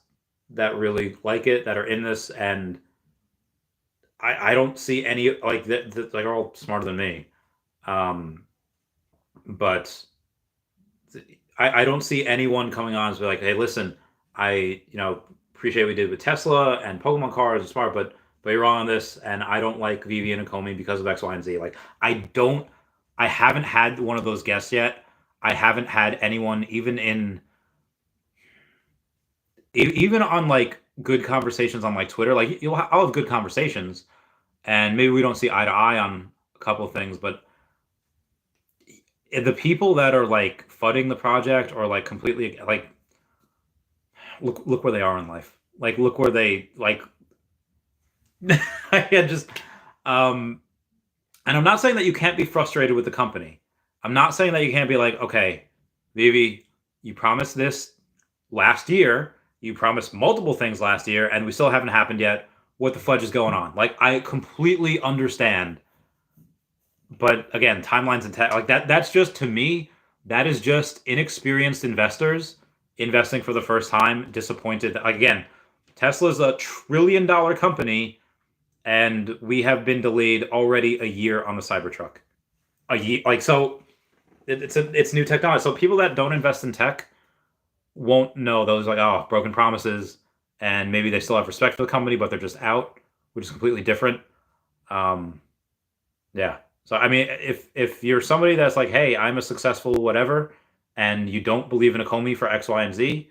that really like it, that are in this, and I don't see any that are all smarter than me. But I don't see anyone coming on and be like, hey, listen, I appreciate what we did with Tesla and Pokemon cards and smart, but you're wrong on this, and I don't like Veve and Comey because of X, Y, and Z. I haven't had one of those guests yet. I haven't had anyone even on good conversations on Twitter. I'll have good conversations, and maybe we don't see eye to eye on a couple of things, but the people that are fudding the project or completely look where they are in life. Look where they I had just and I'm not saying that you can't be frustrated with the company. I'm not saying that you can't be okay, Veve, you promised this last year. You promised multiple things last year, and we still haven't happened yet. What the fudge is going on? I completely understand. But again, timelines and tech, that's just, to me, that is just inexperienced investors investing for the first time, disappointed. Again, Tesla's a $1 trillion company, and we have been delayed already a year on the Cybertruck. A year, so it's new technology. So people that don't invest in tech won't know those broken promises, and maybe they still have respect for the company, but they're just out, which is completely different. Yeah. So I mean, if you're somebody that's hey, I'm a successful whatever, and you don't believe in a Comey for X, Y, and Z,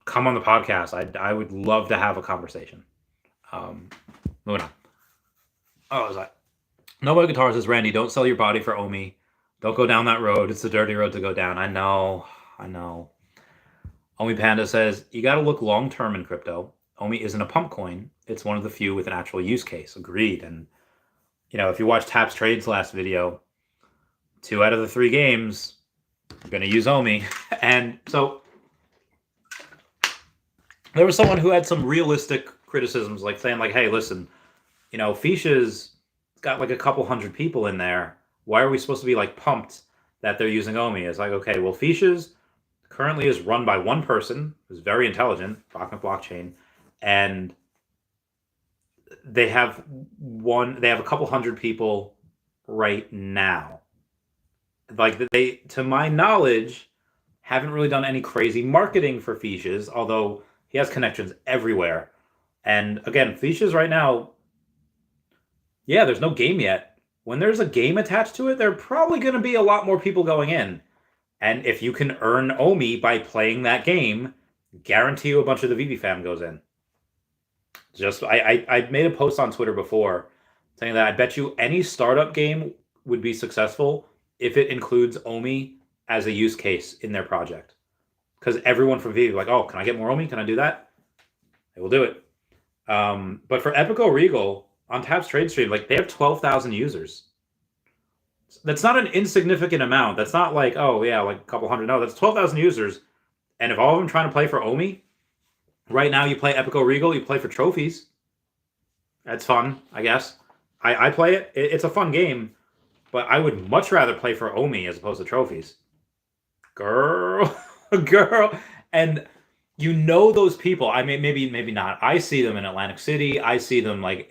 come on the podcast. I would love to have a conversation. Moving on. Oh, is that? Nobody Guitar says, Randy, don't sell your body for Omi. Don't go down that road. It's a dirty road to go down. I know. Omi Panda says, you got to look long-term in crypto. Omi isn't a pump coin. It's one of the few with an actual use case. Agreed. And, if you watch Tap's Trades last video, 2 out of the 3 games are going to use Omi. And so there was someone who had some realistic criticisms, like saying, like, hey, listen, Fisha's got like a couple hundred people in there. Why are we supposed to be like pumped that they're using Omi? It's like, okay, well, Fisha's currently is run by one person who's very intelligent, blockchain, and they have a couple hundred people right now. Like, they, to my knowledge, haven't really done any crazy marketing for Fisha's, although he has connections everywhere. And again, Fisha's right now, yeah, there's no game yet. When there's a game attached to it, there are probably going to be a lot more people going in. And if you can earn Omi by playing that game, guarantee you a bunch of the Veve fam goes in. I made a post on Twitter before saying that I bet you any startup game would be successful if it includes Omi as a use case in their project. Because everyone from Veve like, oh, can I get more Omi? Can I do that? They will do it. But for Epico Regal on Tap's Trade Stream, like, they have 12,000 users. That's not an insignificant amount. That's not like, oh yeah, like a couple hundred. No, that's 12,000 users. And if all of them trying to play for Omi, right now you play Epico Regal, you play for trophies. That's fun, I guess. I play it. It's a fun game, but I would much rather play for Omi as opposed to trophies. Girl. And those people, I mean, maybe not. I see them in Atlantic City. I see them like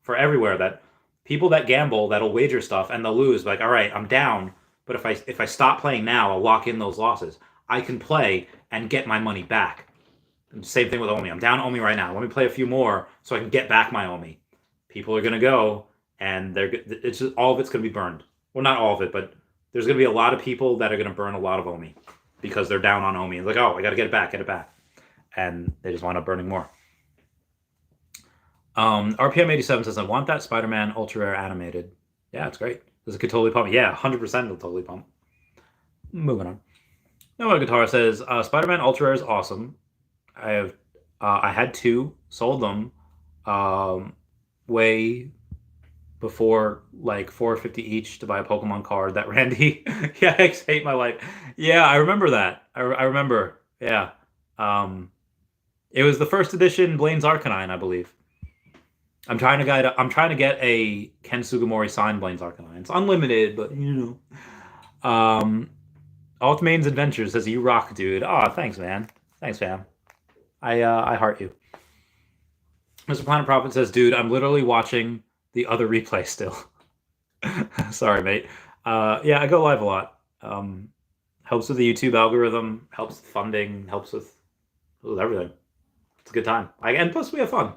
for everywhere, that people that gamble, that'll wager stuff and they'll lose. Like, all right, I'm down, but if I stop playing now, I'll lock in those losses. I can play and get my money back. And same thing with Omi. I'm down Omi right now. Let me play a few more so I can get back my Omi. People are gonna go, and it's just, all of it's gonna be burned. Well, not all of it, but there's gonna be a lot of people that are gonna burn a lot of Omi because they're down on Omi. It's like, oh, I gotta get it back, and they just wind up burning more. RPM 87 says, I want that Spider-Man Ultra Rare animated. Yeah, it's great. This could totally pump. Yeah, 100% it'll totally pump. Moving on. Noah Guitar says, Spider-Man Ultra Rare is awesome. I had 2, sold them way before, like $4.50 each to buy a Pokemon card that Randy hate my life. Yeah, I remember that. I remember. Yeah. It was the first edition Blaine's Arcanine, I believe. I'm trying to get a Ken Sugimori signed Blaine's Arcanine. It's unlimited, but Altmain's Adventures says, you rock, dude. Oh, thanks, man. Thanks, fam. I heart you. Mr. Planet Prophet says, dude, I'm literally watching the other replay still. Sorry, mate. Yeah, I go live a lot. Helps with the YouTube algorithm, helps with funding, helps with everything. It's a good time. And plus we have fun.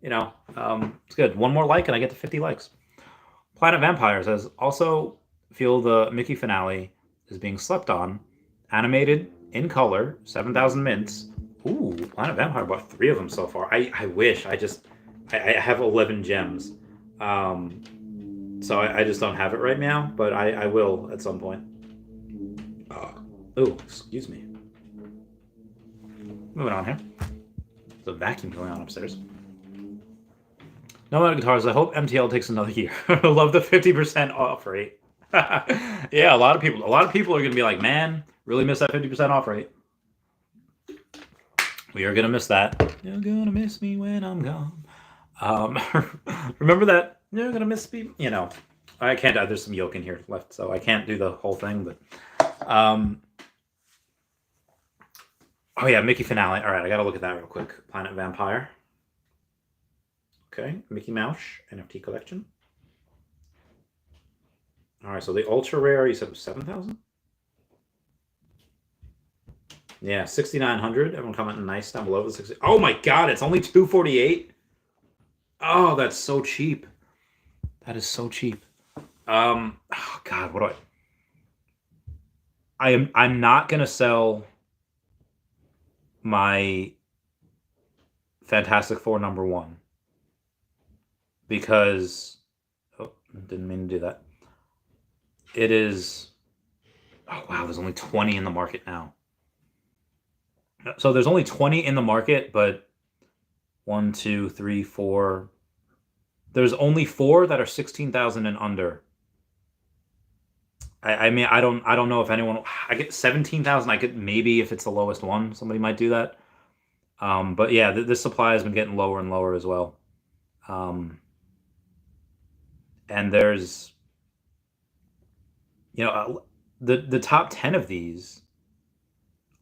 It's good. One more like and I get to 50 likes. Planet Vampire says, also feel the Mickey finale is being slept on. Animated, in color, 7,000 mints. Ooh, Planet Vampire bought 3 of them so far. I wish. I have 11 gems. So I just don't have it right now, but I will at some point. Oh, excuse me. Moving on here. There's a vacuum going on upstairs. No Other Guitars, I hope MTL takes another year. I love the 50% off rate. Yeah, a lot of people are going to be like, man, really miss that 50% off rate. We are going to miss that. You're going to miss me when I'm gone. Remember that? You're going to miss me. I can't. There's some yolk in here left, so I can't do the whole thing. But, oh yeah, Mickey finale. All right, I got to look at that real quick. Planet Vampire. Okay, Mickey Mouse NFT collection. All right, so the ultra rare, you said was 7,000? Yeah, 6,900. Everyone commenting nice down below the 60. Oh my God, it's only 248. Oh, that's so cheap. That is so cheap. Oh God, what do I'm not gonna sell my Fantastic Four #1 because didn't mean to do that. It is, oh wow, there's only 20 in the market now. So there's only 20 in the market, but 1, 2, 3, 4, There's only 4 that are 16,000 and under. I mean, I don't know if anyone. I get 17,000. I could maybe, if it's the lowest one, somebody might do that. But yeah, this supply has been getting lower and lower as well. And there's, the top 10 of these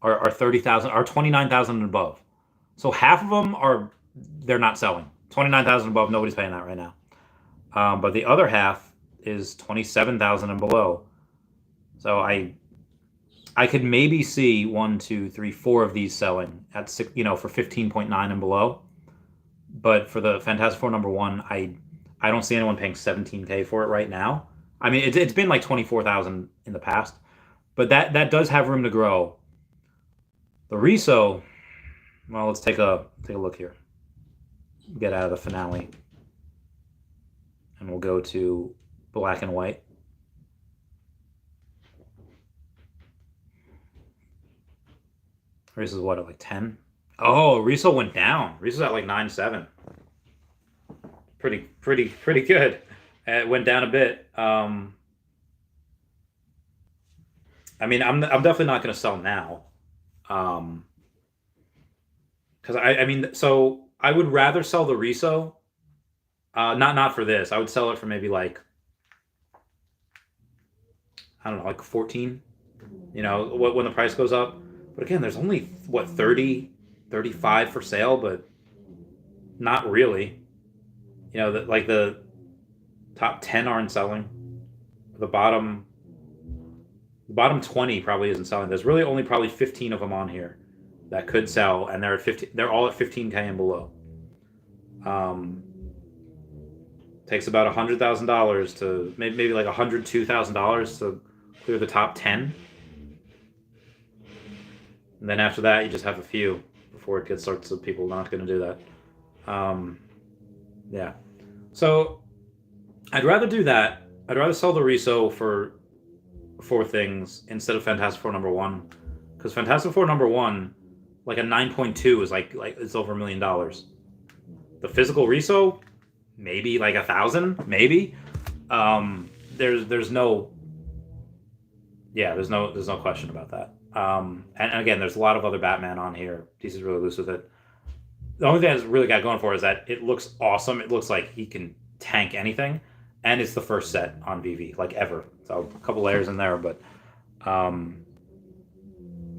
are 30,000, are 29,000 and above. So half of them they're not selling. 29,000 above, nobody's paying that right now. But the other half is 27,000 and below. So I could maybe see 1, 2, 3, 4 of these selling at for 15.9 and below. But for the Fantastic Four #1, I don't see anyone paying 17K for it right now. I mean, it's been like 24,000 in the past, but that does have room to grow. The Reso, well, let's take a look here. Get out of the finale, and we'll go to black and white. Reese's what, at like 10? Oh, Reso went down. Reese's at like 9.7. Pretty good. It went down a bit. I mean, I'm definitely not going to sell now. Because I mean, so I would rather sell the Reso. Not for this. I would sell it for maybe like, I don't know, like 14. When the price goes up. But again, there's only, 30, 35 for sale, but not really. The top 10 aren't selling. The bottom 20 probably isn't selling. There's really only probably 15 of them on here that could sell, and they're at 15. They're all at 15K and below. Takes about $100,000 to maybe like $102,000 to clear the top 10. And then after that, you just have a few before it gets sorts of people not going to do that. Yeah. So I'd rather do that. I'd rather sell the Reso for 4 things instead of Fantastic Four #1, because Fantastic Four #1, like a 9.2 is like it's over $1 million. The physical Reso, maybe like 1,000, maybe. There's no question about that. And again, there's a lot of other Batman on here. DC's really loose with it. The only thing that's really got going for it is that it looks awesome. It looks like he can tank anything, and it's the first set on Veve, like ever. So a couple layers in there, but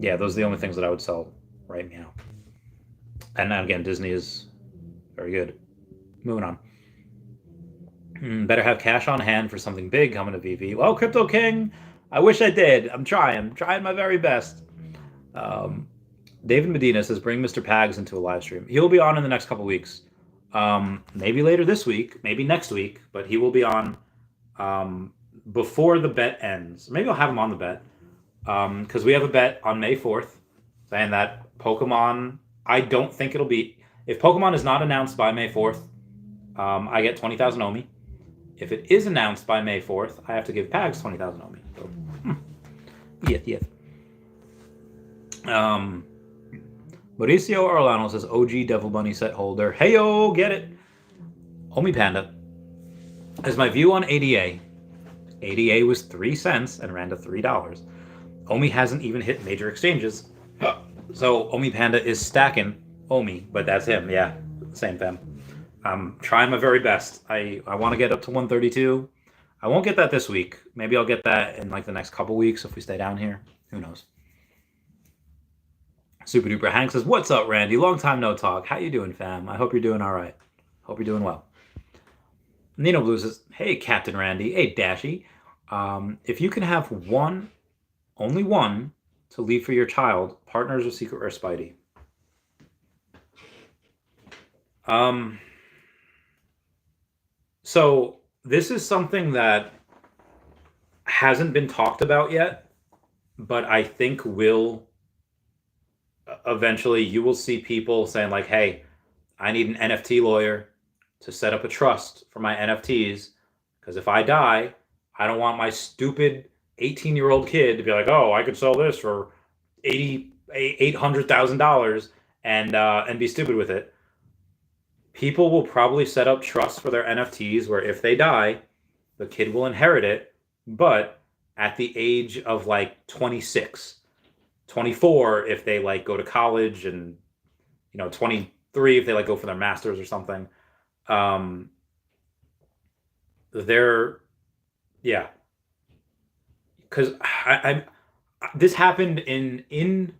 yeah, those are the only things that I would sell right now. And again, Disney is very good. Moving on. Better have cash on hand for something big coming to Veve. Well, Crypto King, I wish I did. I'm trying my very best. David Medina says, bring Mr. Pags into a live stream. He'll be on in the next couple weeks. Maybe later this week, maybe next week, but he will be on before the bet ends. Maybe I'll have him on the bet, because we have a bet on May 4th saying that Pokemon, I don't think it'll be, if Pokemon is not announced by May 4th, I get 20,000 Omi. If it is announced by May 4th, I have to give Pags 20,000 Omi. So, yes. Mauricio Orlano says, OG Devil Bunny set holder. Heyo, get it. Omi Panda. As my view on ADA. ADA was 3 cents and ran to $3. Omi hasn't even hit major exchanges. So Omi Panda is stacking Omi, but that's him. Yeah, same fam. I'm trying my very best. I want to get up to 132. I won't get that this week. Maybe I'll get that in like the next couple weeks if we stay down here. Who knows? Super Duper Hank says, what's up, Randy? Long time no talk. How you doing, fam? I hope you're doing all right. Hope you're doing well. Nino Blue says, hey, Captain Randy. Hey, Dashy. If you can have only one, to leave for your child, Partners or Secret Rare Spidey? So this is something that hasn't been talked about yet, but I think will eventually. You will see people saying like, hey, I need an NFT lawyer to set up a trust for my NFTs, because if I die, I don't want my stupid 18-year-old kid to be like, oh, I could sell this for $800,000 and be stupid with it. people will probably set up trusts for their NFTs where if they die, the kid will inherit it, but at the age of like 26, 24 if they like go to college, and 23 if they like go for their masters or something. They're yeah, because I this happened in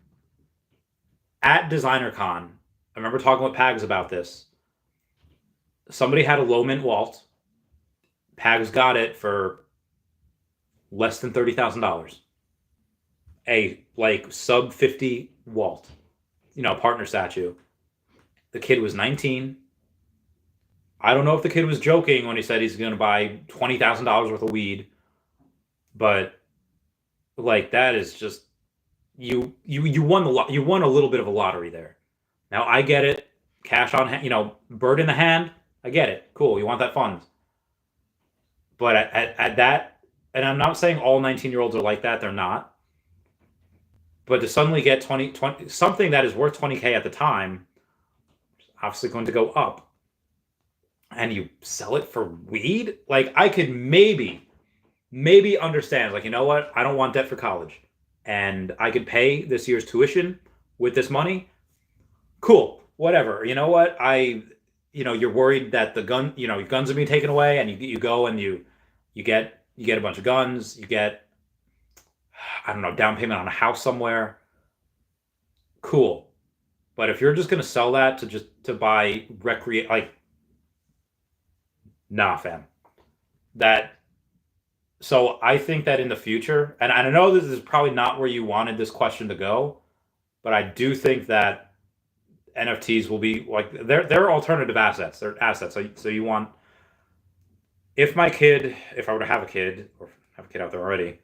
at DesignerCon. I remember talking with Pags about this. Somebody had a low mint Walt. Pags got it for less than $30,000. A like sub 50 Walt, partner statue. The kid was 19. I don't know if the kid was joking when he said he's going to buy $20,000 worth of weed, but like that is just you won you won a little bit of a lottery there. Now I get it, cash on hand, bird in the hand. I get it, cool. You want that funds, but at that, and I'm not saying all 19-year-olds are like that. They're not, but to suddenly get 20 something that is worth 20K at the time, obviously going to go up, and you sell it for weed? Like, I could maybe understand, like, you know what? I don't want debt for college, and I could pay this year's tuition with this money. Cool, whatever. You know what? You're worried that the gun, your guns are being taken away, and you go and you get a bunch of guns. You get, I don't know, down payment on a house somewhere. Cool. But if you're just going to sell that to buy like, nah, fam. So I think that in the future, and I know this is probably not where you wanted this question to go, but I do think that NFTs will be like, they're alternative assets. They're assets. So you want, if I were to have a kid, or have a kid out there already,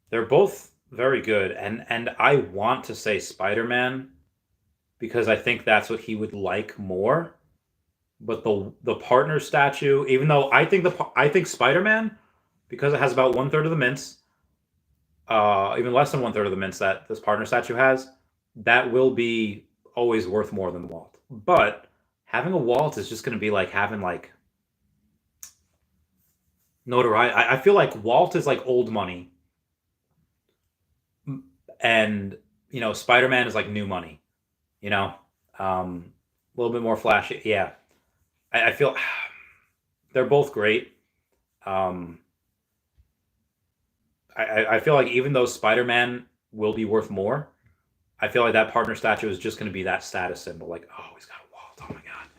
they're both very good, and I want to say Spider-Man because I think that's what he would like more. But the partner statue, even though I think Spider-Man, because it has about 1/3 of the mints, even less than 1/3 of the mints that this partner statue has, that will be always worth more than the Walt. But having a Walt is just going to be like having like notoriety. I feel like Walt is like old money, and Spider-Man is like new money. A little bit more flashy. Yeah, I feel they're both great. I feel like even though Spider-Man will be worth more, I feel like that partner statue is just going to be that status symbol. Like, oh, he's got a Walt. Oh my god.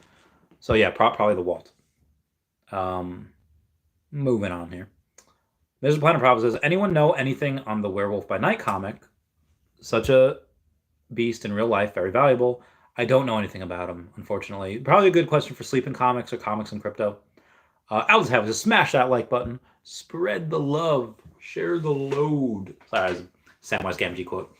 So yeah, probably the Walt. Moving on here. Mr. Planet Prop says, anyone know anything on the Werewolf by Night comic? Such a beast in real life, very valuable. I don't know anything about him, unfortunately. Probably a good question for Sleeping Comics or Comics and Crypto. I'll just have to smash that like button. Spread the love. Share the load. Sorry, Samwise Gamgee quote.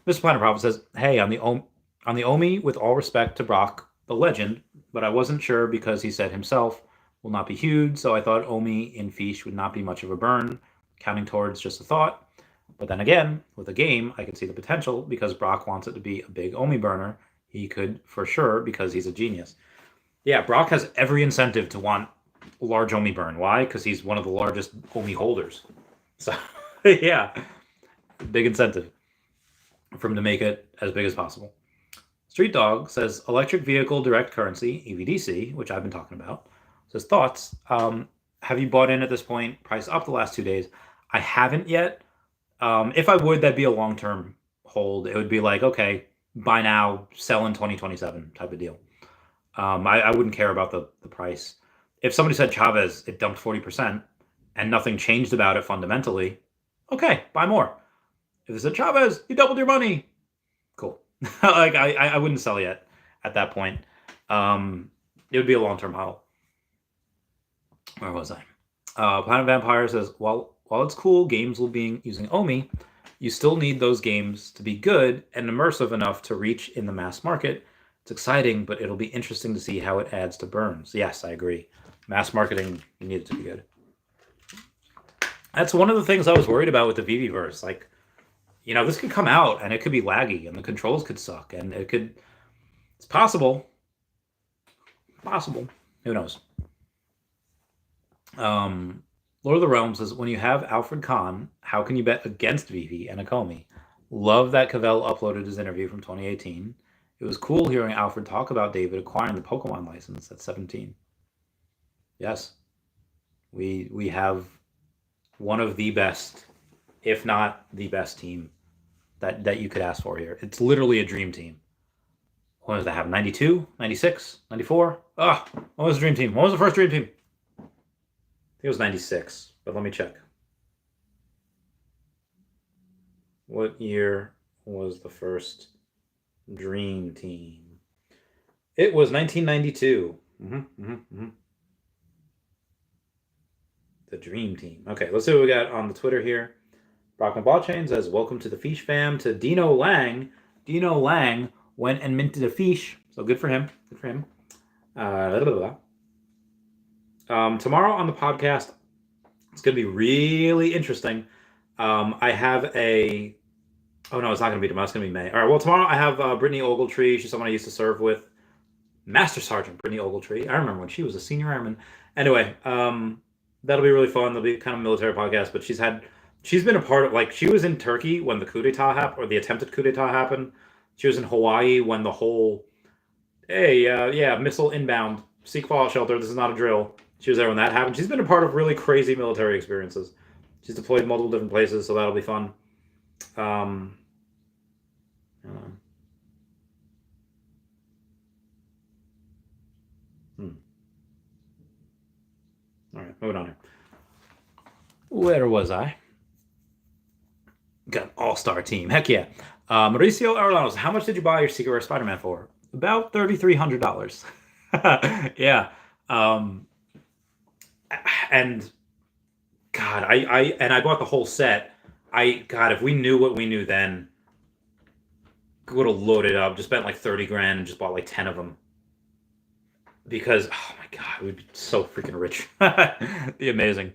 Mr. Planet Prop says, hey, on the Omi, with all respect to Brock, the legend, but I wasn't sure because he said himself will not be huge, so I thought Omi in Fish would not be much of a burn, counting towards just a thought. But then again, with a game, I can see the potential because Brock wants it to be a big Omi burner. He could for sure because he's a genius. Yeah, Brock has every incentive to want a large Omi burn. Why? Because he's one of the largest Omi holders. So, yeah, big incentive for him to make it as big as possible. Street Dog says, electric vehicle direct currency, EVDC, which I've been talking about, says, thoughts. Have you bought in at this point? Price up the last 2 days. I haven't yet. If I would, that'd be a long-term hold. It would be like, okay, buy now, sell in 2027 type of deal. I wouldn't care about the price. If somebody said Chavez, it dumped 40% and nothing changed about it fundamentally, okay, buy more. If it said Chavez, you doubled your money, cool. Like I wouldn't sell yet at that point. It would be a long-term hodl. Where was I? Planet Vampire says, while it's cool, games will be using Omi, you still need those games to be good and immersive enough to reach in the mass market. It's exciting, but it'll be interesting to see how it adds to burns. Yes, I agree. Mass marketing, you need it to be good. That's one of the things I was worried about with the Veve verse. Like, this could come out and it could be laggy and the controls could suck and it's possible. Possible. Who knows? Lord of the Realms says, when you have Alfred Kahn, how can you bet against Veve and Akomi? Love that Cavell uploaded his interview from 2018. It was cool hearing Alfred talk about David acquiring the Pokemon license at 17. Yes. We have one of the best, if not the best team that you could ask for here. It's literally a dream team. When does that happen? 92? 96? 94? What was the dream team? When was the first dream team? I think it was 96, but let me check. What year was the first dream team? It was 1992. The dream team. Okay, let's see what we got on the Twitter here. Brockman Ballchain says, welcome to the Fish fam. To Dino Lang. Dino Lang went and minted a fish, so good for him. Good for him. Tomorrow on the podcast, it's going to be really interesting. I have a... Oh, no, it's not going to be tomorrow. It's going to be May. All right, well, tomorrow I have Brittany Ogletree. She's someone I used to serve with. Master Sergeant Brittany Ogletree. I remember when she was a senior airman. Anyway, that'll be really fun. There'll be kind of a military podcast, but she's been a part of, like, she was in Turkey when the coup d'etat happened, or the attempted coup d'etat happened. She was in Hawaii when the whole, missile inbound, seek fallout shelter, this is not a drill. She was there when that happened. She's been a part of really crazy military experiences. She's deployed multiple different places, so that'll be fun. All right, moving on here. Where was I? Got an all-star team. Heck yeah. Mauricio Arlanos, how much did you buy your Secret Rare Spider-Man for? About $3,300. Yeah. And God, I bought the whole set. If we knew what we knew then, would have loaded up, just spent like 30 grand and just bought like 10 of them. Because, oh my God, we'd be so freaking rich. It'd be amazing.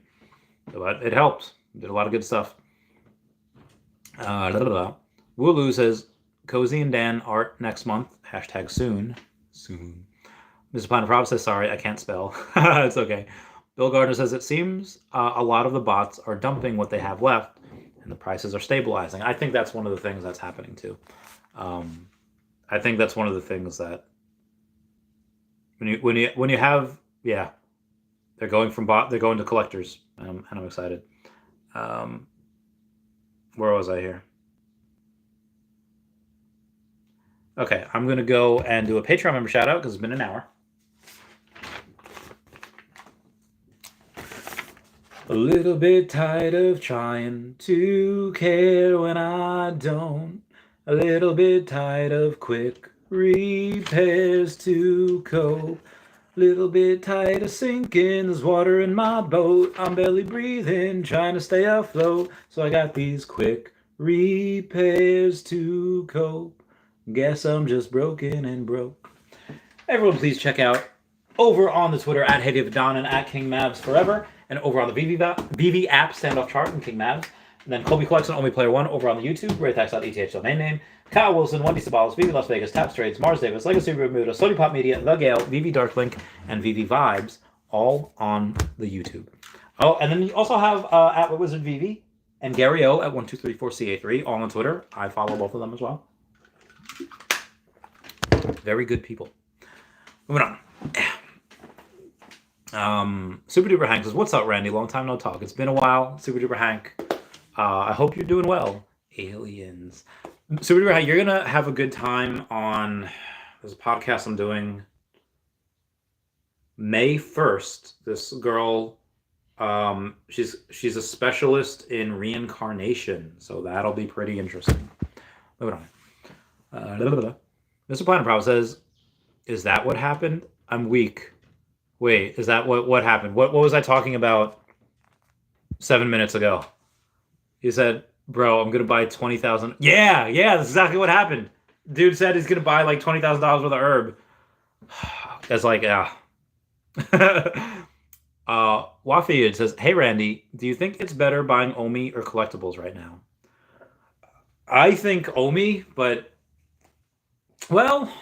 But it helped. Did a lot of good stuff. Wooloo says, Cozy and Dan art next month. # soon. Soon. Mr. Planet Prop says, sorry, I can't spell. It's okay. Bill Gardner says, it seems a lot of the bots are dumping what they have left and the prices are stabilizing. I think that's one of the things that's happening too. I think that's one of the things that when you have, they're going to collectors, and I'm excited. Where was I here? Okay, I'm going to go and do a Patreon member shout out because it's been an hour. A little bit tired of trying to care when I don't. A little bit tired of quick repairs to cope. Little bit tired of sinking, there's water in my boat. I'm barely breathing, trying to stay afloat. So I got these quick repairs to cope. Guess I'm just broken and broke. Everyone please check out over on the Twitter at HeyDavidDon and at KingMavsForever. And over on the Veve app, Standoff Chart and King Mavs. And then Colby Collection, Only Player One over on the YouTube, Raytax.eth domain name. Kyle Willson, Wendy Stibalis, Veve Las Vegas, Tap Trades, Mars Davis, Legacy Bermuda, Sony Pop Media, The Gale, Veve Darklink, and Veve Vibes, all on the YouTube. Oh, and then you also have at Wizard Veve and Gary O at 1234CA3, all on Twitter. I follow both of them as well. Very good people. Moving on. Super Duper Hank says, what's up, Randy? Long time no talk. It's been a while. Super Duper Hank. I hope you're doing well. Aliens. Super Duper Hank, you're going to have a good time on... There's a podcast I'm doing May 1st. This girl, she's a specialist in reincarnation. So that'll be pretty interesting. Moving on. Mr. Planet Proud says, is that what happened? I'm weak. Wait, is that what happened? What was I talking about 7 minutes ago? He said, bro, I'm going to buy 20,000. Yeah, that's exactly what happened. Dude said he's going to buy like $20,000 worth of herb. That's like, Wafi, it says, "Hey Randy, do you think it's better buying Omi or collectibles right now?" I think Omi, but well,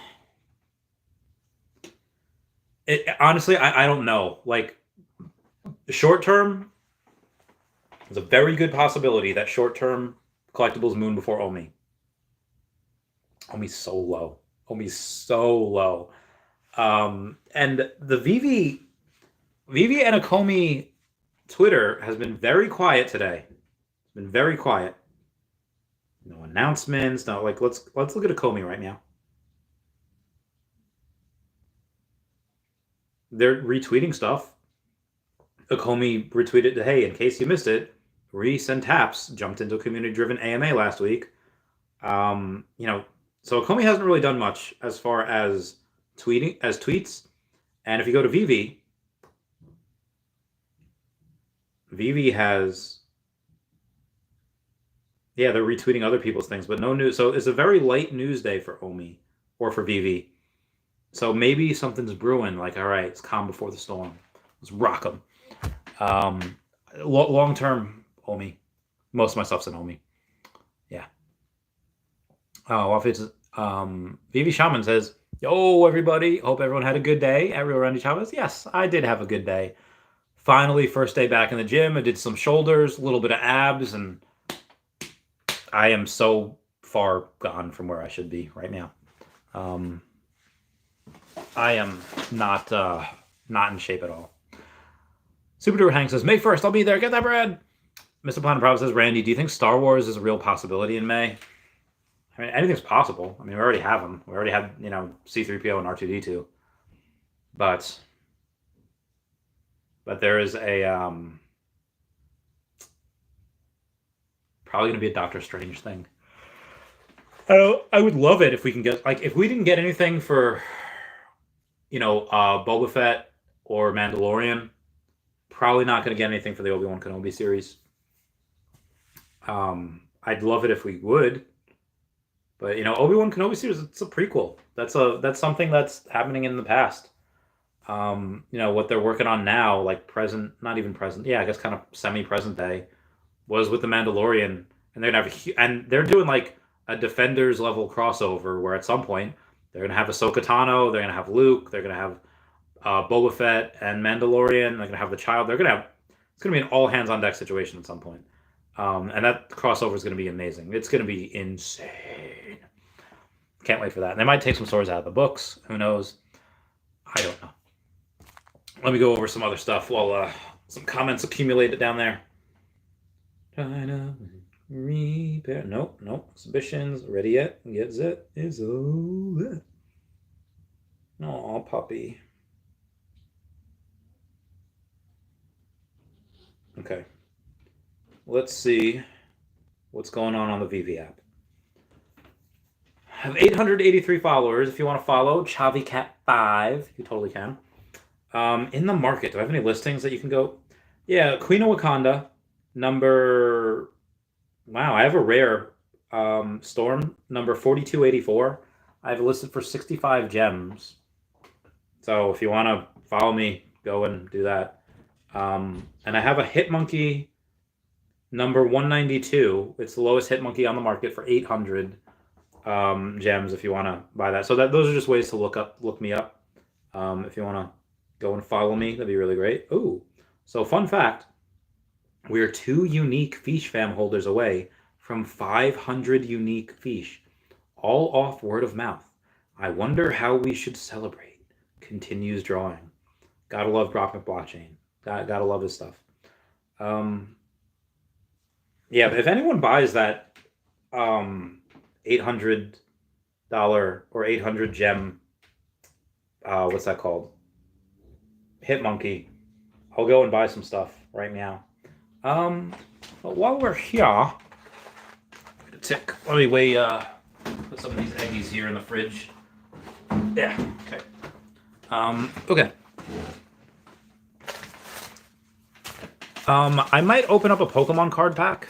honestly, I don't know. Like short term, there's a very good possibility that short term collectibles moon before Omi. Omi's so low. Omi's so low. And the Veve and Akomi Twitter has been very quiet today. It's been very quiet. No announcements. No, like let's look at Akomi right now. They're retweeting stuff. Akomi retweeted, "Hey, in case you missed it, Reese and Taps jumped into a community-driven AMA last week." So Akomi hasn't really done much as far as tweets. And if you go to Veve, Veve has, yeah, they're retweeting other people's things, but no news. So it's a very light news day for Omi or for Veve. So maybe something's brewing. Like, all right, it's calm before the storm. Let's rock them. Long term, Omi. Most of my stuff's in Omi. Yeah. Oh, if it's Veve Shaman says, "Yo, everybody! Hope everyone had a good day." At Real Randy Chavez. Yes, I did have a good day. Finally, first day back in the gym. I did some shoulders, a little bit of abs, and I am so far gone from where I should be right now. I am not in shape at all. Super Duper Hank says, "May 1st, I'll be there. Get that bread." Mr. Planet Prov says, "Randy, do you think Star Wars is a real possibility in May?" I mean, anything's possible. I mean, we already have them. We already have, C-3PO and R2-D2. But there is a probably going to be a Doctor Strange thing. I would love it if we can get, like, if we didn't get anything for, Boba Fett or Mandalorian, probably not going to get anything for the Obi-Wan Kenobi series. I'd love it if we would, but Obi-Wan Kenobi series, it's a prequel. That's something that's happening in the past. What they're working on now, like present, not even present, yeah, I guess kind of semi-present day, was with the Mandalorian, and they're doing like a Defenders level crossover where at some point they're gonna have Ahsoka Tano, they're gonna have Luke, they're gonna have Boba Fett and Mandalorian, they're gonna have the child. It's gonna be an all hands on deck situation at some point, and that crossover is gonna be amazing. It's gonna be insane. Can't wait for that. And they might take some stories out of the books. Who knows? I don't know. Let me go over some other stuff while some comments accumulated down there. China repair. Nope. Exhibitions ready yet? Gets it is over. Oh, puppy. Okay. Let's see what's going on the Veve app. I have 883 followers. If you want to follow, ChaviCat5, you totally can. In the market, do I have any listings that you can go? Yeah, Queen of Wakanda, number. Wow, I have a rare Storm, number 4284. I have it listed for 65 gems. So if you want to follow me, go and do that. And I have a Hit Monkey, number 192. It's the lowest Hit Monkey on the market for 800 gems if you want to buy that. So those are just ways to look me up. If you want to go and follow me, that'd be really great. Ooh, so fun fact, we're 2 unique Fish Fam holders away from 500 unique Fish, all off word of mouth. I wonder how we should celebrate. Continues drawing. Gotta love Brock McBlockchain. Gotta love his stuff. Yeah, if anyone buys that $800 or 800 gem, what's that called? Hit Monkey. I'll go and buy some stuff right now. But while we're here, let me weigh, put some of these eggies here in the fridge. Yeah, okay. Okay. I might open up a Pokemon card pack.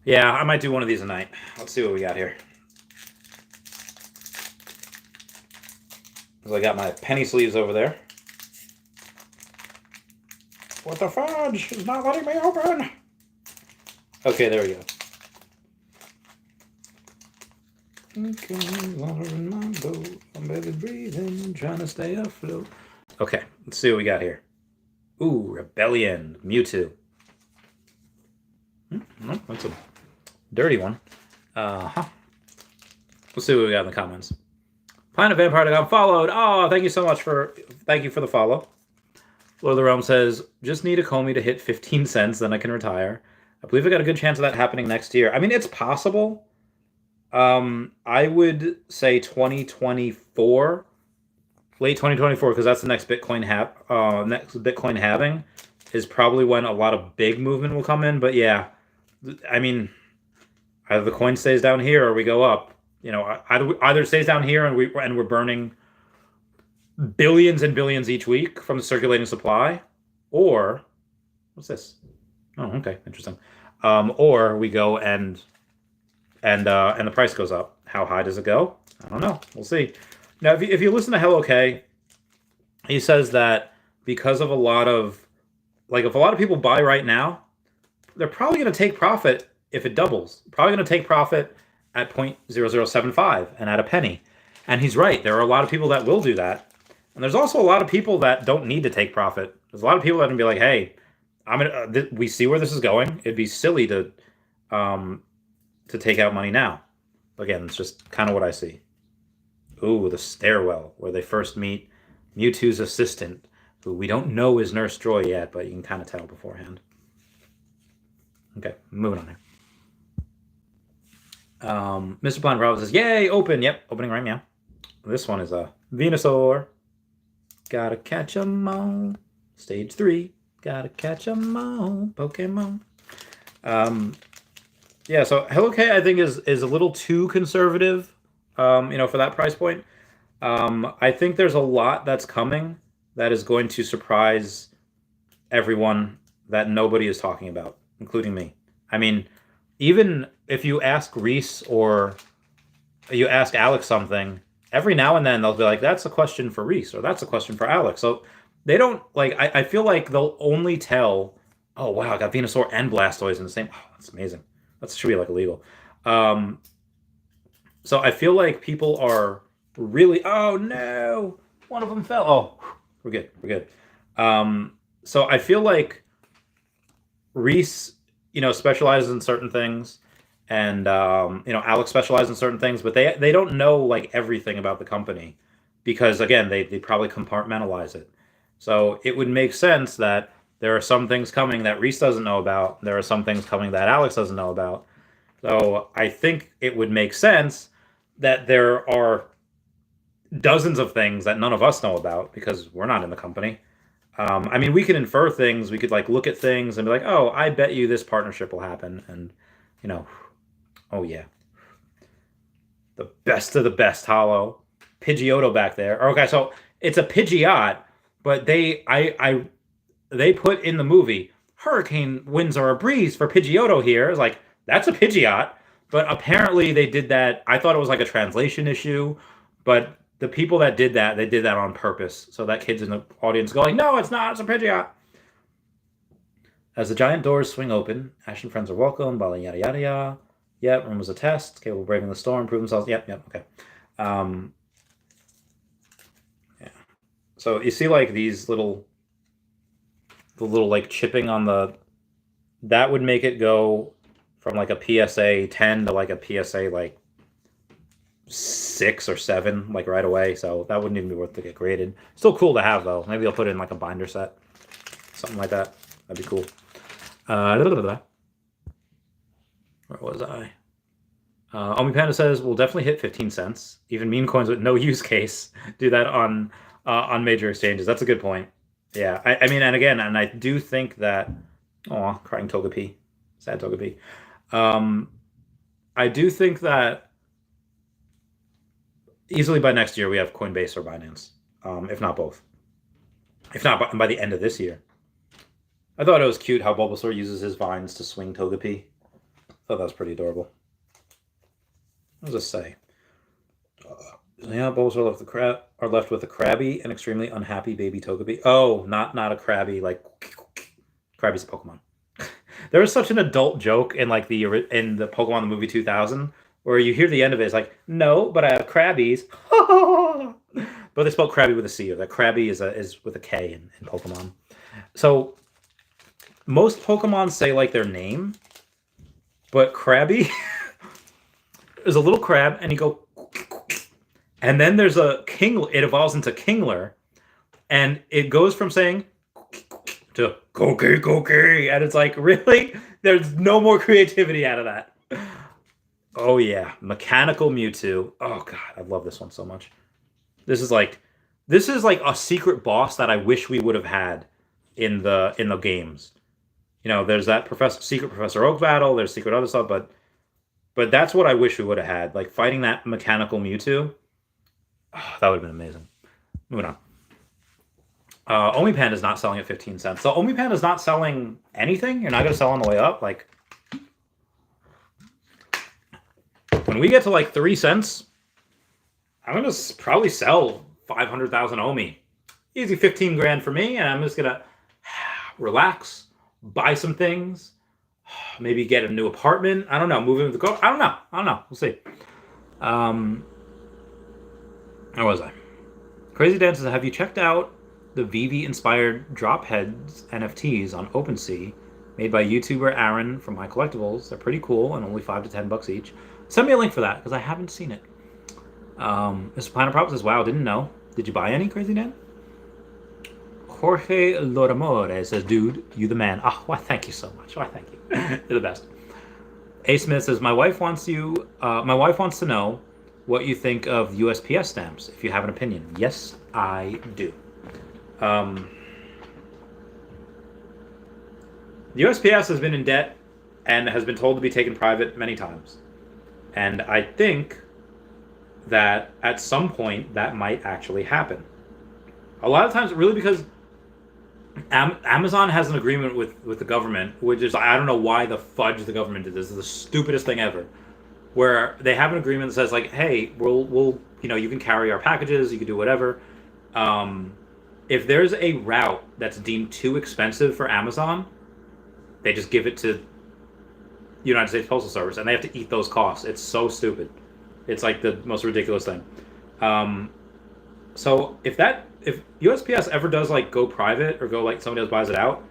Yeah, I might do one of these tonight. Let's see what we got here. So I got my penny sleeves over there. What the fudge? It's not letting me open. Okay, there we go. Okay, water in my boat. I'm barely breathing, trying to stay afloat. Okay, let's see what we got here. Ooh, Rebellion, Mewtwo. No, that's a dirty one. Let's see what we got in the comments. Planet Vampire got followed. Oh, thank you so much for the follow. Lord of the Realm says, just need a Comey to hit 15 cents, then I can retire. I believe I got a good chance of that happening next year. I mean, it's possible. I would say 2024, late 2024, because that's the next Bitcoin halving is probably when a lot of big movement will come in. But yeah, I mean, either the coin stays down here or we go up. You know, either it stays down here and we're burning billions and billions each week from the circulating supply, or what's this? Oh, okay, interesting. Or we go and the price goes up. How high does it go? I don't know. We'll see. Now, if you listen to Hello K, he says that because of a lot of people buy right now, they're probably going to take profit if it doubles. Probably going to take profit at 0.0075 and at a penny. And he's right. There are a lot of people that will do that. And there's also a lot of people that don't need to take profit. There's a lot of people that can be like, hey, we see where this is going. It'd be silly to take out money now. Again, it's just kind of what I see. Ooh, the stairwell where they first meet Mewtwo's assistant, who we don't know is Nurse Joy yet, but you can kind of tell beforehand. Okay, moving on here. Mr. Blind Bravo says, yay, open. Yep, opening right now. This one is a Venusaur. Gotta catch 'em all. Stage 3. Gotta catch 'em all. Pokemon. Yeah, so Hello K I think is a little too conservative, for that price point. I think there's a lot that's coming that is going to surprise everyone that nobody is talking about, including me. I mean, even if you ask Reese or you ask Alex something, every now and then they'll be like, that's a question for Reese or that's a question for Alex. So they don't, I feel like they'll only tell, oh, wow, I got Venusaur and Blastoise in the same. Oh, that's amazing. That should be illegal. So I feel like people are really, oh no, one of them fell. Oh, we're good. So I feel like Reese, specializes in certain things, and Alex specializes in certain things, but they don't know everything about the company because again they probably compartmentalize it. So it would make sense that there are some things coming that Reese doesn't know about. There are some things coming that Alex doesn't know about. So I think it would make sense that there are dozens of things that none of us know about because we're not in the company. I mean, we can infer things. We could look at things and be like, oh, I bet you this partnership will happen. And, oh yeah. The best of the best holo. Pidgeotto back there. Okay, so it's a Pidgeot, but they put in the movie, hurricane winds are a breeze for Pidgeotto here. It's like, that's a Pidgeot. But apparently they did that. I thought it was a translation issue, but the people that did that, they did that on purpose. So that kids in the audience going, no, it's not, it's a Pidgeot. As the giant doors swing open, Ash and friends are welcome, blah, yada, yada, yada. Yep, room was a test. Capable of braving the storm, prove themselves. Yep, okay. Yeah. So you see these the little chipping on the, that would make it go from a PSA 10 to a PSA 6 or 7 right away. So that wouldn't even be worth to get graded. Still cool to have though. Maybe I'll put it in a binder set, something like that. That'd be cool. Where was I? Omi Panda says we'll definitely hit 15 cents. Even meme coins with no use case do that on major exchanges. That's a good point. Yeah, I mean, and again, and I do think that. Oh, crying Togepi, sad Togepi. I do think that easily by next year we have Coinbase or Binance, if not both. If not by the end of this year. I thought it was cute how Bulbasaur uses his vines to swing Togepi. I thought that was pretty adorable. What does it say? Yeah, Bulbasaur are left with a crabby and extremely unhappy baby Togepi. Oh, not a crabby Krabby's a Pokemon. There was such an adult joke in like in the Pokemon the movie 2000 where you hear the end of it. It's like, no, but I have Krabbies. But they spell Krabby with a C. Or that Krabby is with a K in Pokemon. So most Pokemon say like their name, but Krabby is a little crab, and you go, and then there's a King. It evolves into Kingler, and it goes from saying to Koki, and it's like, really? There's no more creativity out of that. Oh yeah, Mechanical Mewtwo. Oh god, I love this one so much. This is like a secret boss that I wish we would have had in the games. You know, there's that secret Professor Oak battle. There's secret other stuff, but that's what I wish we would have had. Like fighting that Mechanical Mewtwo. Oh, that would have been amazing. Moving on. OmiPan is not selling at 15 cents. So OmiPan is not selling anything. You're not going to sell on the way up. Like, when we get to like 3 cents, I'm going to probably sell 500,000 Omi. Easy 15 grand for me. And I'm just going to relax, buy some things, maybe get a new apartment. I don't know. Move in with the go. I don't know. We'll see. Where was I? Crazy Dan says, have you checked out the Veve-inspired drop heads NFTs on OpenSea made by YouTuber Aaron from My Collectibles? They're pretty cool and only $5 to $10 each. Send me a link for that because I haven't seen it. Mr. Planet Prop says, wow, didn't know. Did you buy any, Crazy Dan? Jorge Loramore says, dude, you the man. Oh, why, thank you so much. Why, thank you. You're the best. A. Smith says, my wife wants to know what you think of USPS stamps, if you have an opinion. Yes, I do. The USPS has been in debt and has been told to be taken private many times. And I think that at some point that might actually happen. A lot of times, really, because Amazon has an agreement with the government, which is, I don't know why the fudge the government did this. This is the stupidest thing ever. Where they have an agreement that says, like, hey, we'll you can carry our packages, you can do whatever. If there's a route that's deemed too expensive for Amazon, they just give it to United States Postal Service, and they have to eat those costs. It's so stupid. It's like the most ridiculous thing. So if USPS ever does like go private or go like somebody else buys it out,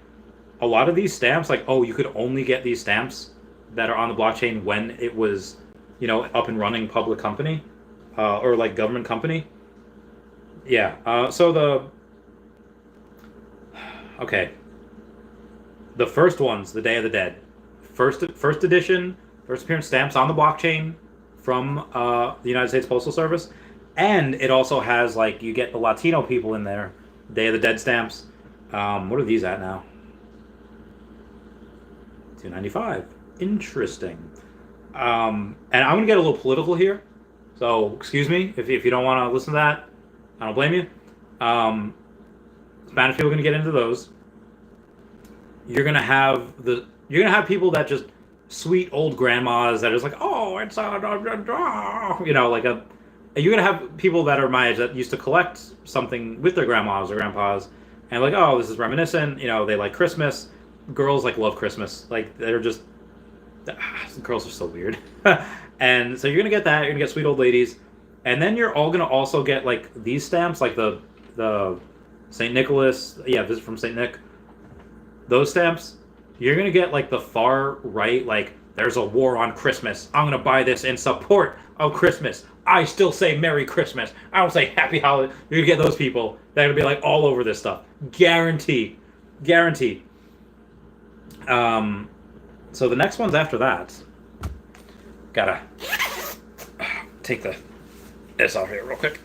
a lot of these stamps, like, oh, you could only get these stamps that are on the blockchain when it was, up and running public company, or like government company. Yeah. The first ones, the Day of the Dead, first edition, first appearance stamps on the blockchain from the United States Postal Service, and it also has like you get the Latino people in there, Day of the Dead stamps. What are these at now? $2.95. Interesting. And I'm gonna get a little political here, so excuse me if you don't want to listen to that. I don't blame you. Spanish people are gonna get into those. You're gonna have people that just sweet old grandmas that are just like, oh, it's you're gonna have people that are my age that used to collect something with their grandmas or grandpas, and like, oh, this is reminiscent. They like Christmas. Girls like love Christmas. Like they're just girls are so weird. And so you're gonna get that. You're gonna get sweet old ladies, and then you're all gonna also get like these stamps, like the Saint Nicholas. Yeah, this is from Saint Nick. Those stamps. You're gonna get like the far right, like there's a war on Christmas. I'm gonna buy this in support of Christmas. I still say Merry Christmas. I don't say Happy Holiday. You're gonna get those people that are gonna be like all over this stuff. Guaranteed. So the next ones after that, gotta take this off here real quick.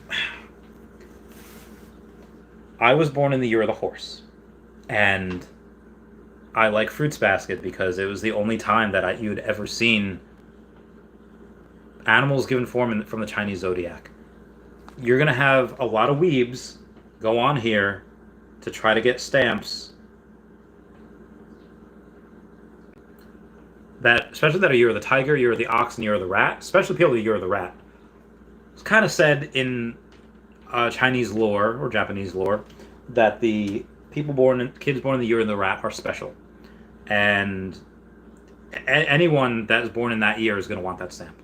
I was born in the year of the horse, and I like Fruits Basket because it was the only time that you'd ever seen animals given form from the Chinese zodiac. You're gonna have a lot of weebs go on here to try to get stamps that, especially that are year of the tiger, year of the ox, and year of the rat, especially people of the year of the rat. It's kind of said in Chinese lore or Japanese lore that the kids born in the year of the rat are special. and anyone that is born in that year is going to want that stamp.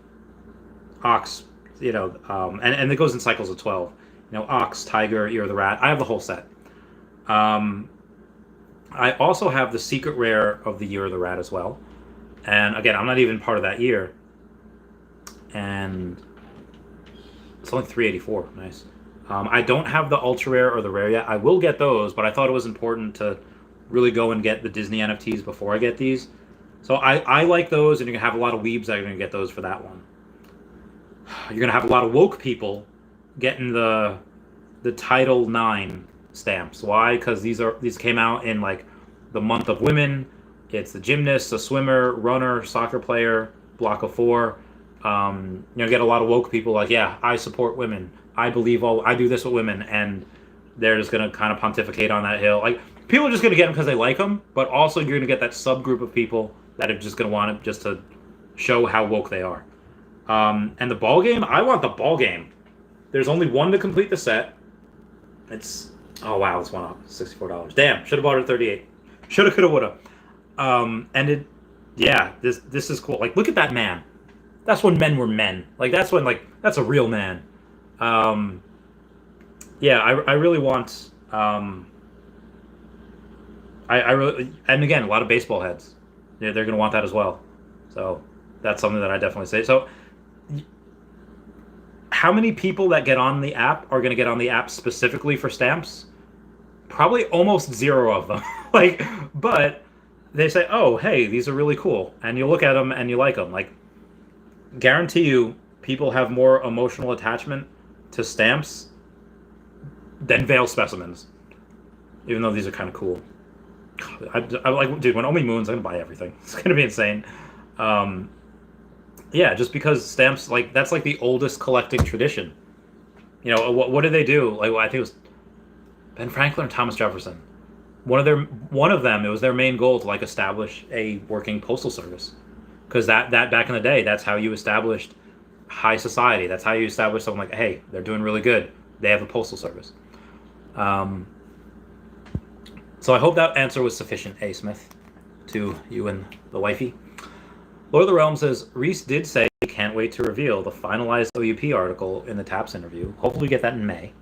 Ox, and it goes in cycles of 12. Ox, tiger, ear of the rat. I have the whole set. I also have the secret rare of the year of the rat as well. And again, I'm not even part of that year. And it's only 384. Nice. I don't have the ultra rare or the rare yet. I will get those, but I thought it was important to really go and get the Disney NFTs before I get these. So I like those, and you're going to have a lot of weebs that are going to get those for that one. You're going to have a lot of woke people getting the Title 9 stamps. Why? Because these came out in like the month of women. It's the gymnast, the swimmer, runner, soccer player, block of 4. Get a lot of woke people like, yeah, I support women. I do this with women, and they're just gonna kind of pontificate on that hill. Like, people are just gonna get them because they like them, but also you're gonna get that subgroup of people that are just gonna want it just to show how woke they are. And the ball game, I want the ball game. There's only one to complete the set. Oh wow, this went up $64. Damn, should have bought it at $38. Shoulda, coulda, woulda. This is cool. Like, look at that man. That's when men were men. Like, that's when, like, that's a real man. I really want. And again, a lot of baseball heads. They're going to want that as well. So that's something that I definitely say. So, how many people that get on the app are going to get on the app specifically for stamps? Probably almost zero of them. But they say, "Oh, hey, these are really cool," and you look at them and you like them. Like, guarantee you, people have more emotional attachment to stamps than veil specimens. Even though these are kind of cool. I like, dude, when Omi moons, I'm gonna buy everything. It's gonna be insane. Just because stamps, like, that's like the oldest collecting tradition. What did they do? Like, I think it was Ben Franklin or Thomas Jefferson. One of them, it was their main goal to, like, establish a working postal service. Because that back in the day, that's how you established high society. That's how you established something like, hey, they're doing really good. They have a postal service. So I hope that answer was sufficient, A. Smith, to you and the wifey. Lord of the Realm says, Reese did say he can't wait to reveal the finalized OUP article in the TAPS interview. Hopefully we get that in May.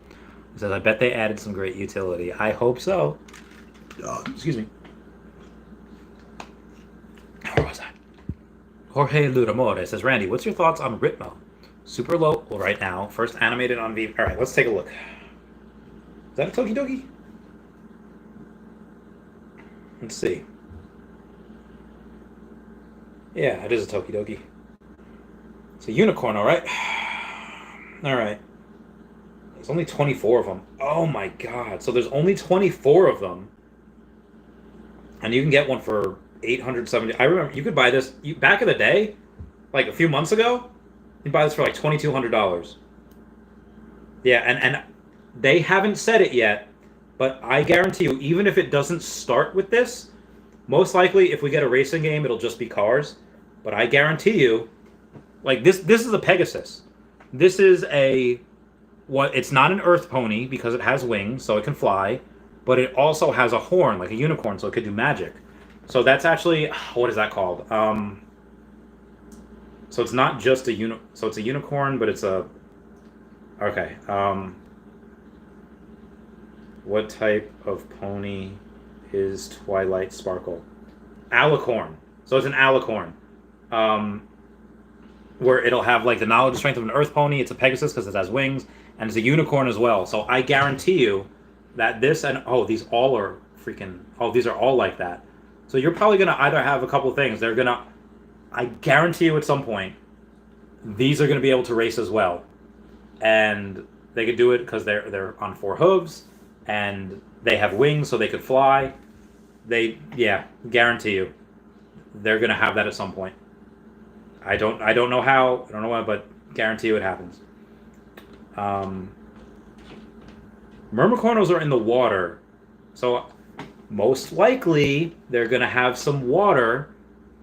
He says, I bet they added some great utility. I hope so. Excuse me. Where was I? Jorge Ludamore says, Randy, what's your thoughts on Ritmo? Super low right now. First animated on Veve. All right, let's take a look. Is that a Tokidoki? Let's see. Yeah, it is a Tokidoki. It's a unicorn, all right? All right. There's only 24 of them. Oh my god. So there's only 24 of them. And you can get one for 870. I remember you could buy this back in the day, like a few months ago. You buy this for like $2,200. Yeah, and they haven't said it yet, but I guarantee you, even if it doesn't start with this, most likely if we get a racing game, it'll just be cars. But I guarantee you, like this is a Pegasus. This is it's not an earth pony because it has wings, so it can fly, but it also has a horn like a unicorn, so it could do magic. So that's actually, what is that called? So it's not just so it's a unicorn, but it's a, okay. What type of pony is Twilight Sparkle? Alicorn. So it's an alicorn. Where it'll have like the knowledge and strength of an earth pony. It's a Pegasus because it has wings, and it's a unicorn as well. So I guarantee you that these all are these are all like that. So you're probably gonna either have a couple of things. I guarantee you at some point, these are gonna be able to race as well, and they could do it because they're on 4 hooves, and they have wings so they could fly. Guarantee you, they're gonna have that at some point. I don't know how, I don't know why, but guarantee you it happens. Mermicornos are in the water, so most likely they're gonna have some water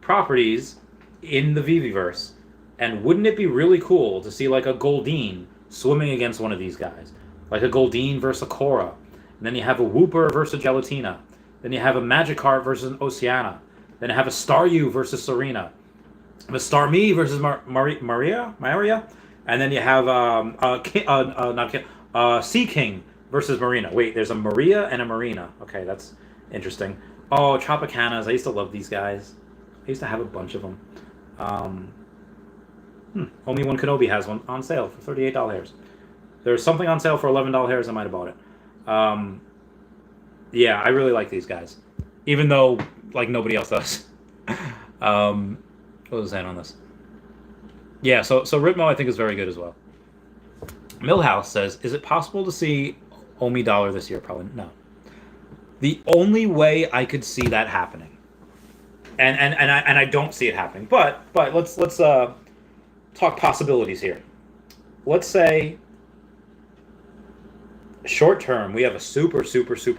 properties in the Viviverse. And wouldn't it be really cool to see like a Goldeen swimming against one of these guys? Like a Goldeen versus a Korra. And then you have a Wooper versus a Gelatina. Then you have a Magikarp versus an Oceana. Then I have a Star You versus Serena. A Star Me versus Maria. And then you have Sea King versus Marina. Wait, there's a Maria and a Marina. Okay, that's interesting. Oh, Tropicanas. I used to love these guys. I used to have a bunch of them. Only One Kenobi has one on sale for $38. There's something on sale for $11. I might have bought it. Yeah, I really like these guys, even though like nobody else does. What was I saying on this? Yeah, so Ritmo I think is very good as well. Millhouse says, "Is it possible to see Omi dollar this year?" Probably no. The only way I could see that happening, and I don't see it happening, but let's talk possibilities here. Let's say short term we have a super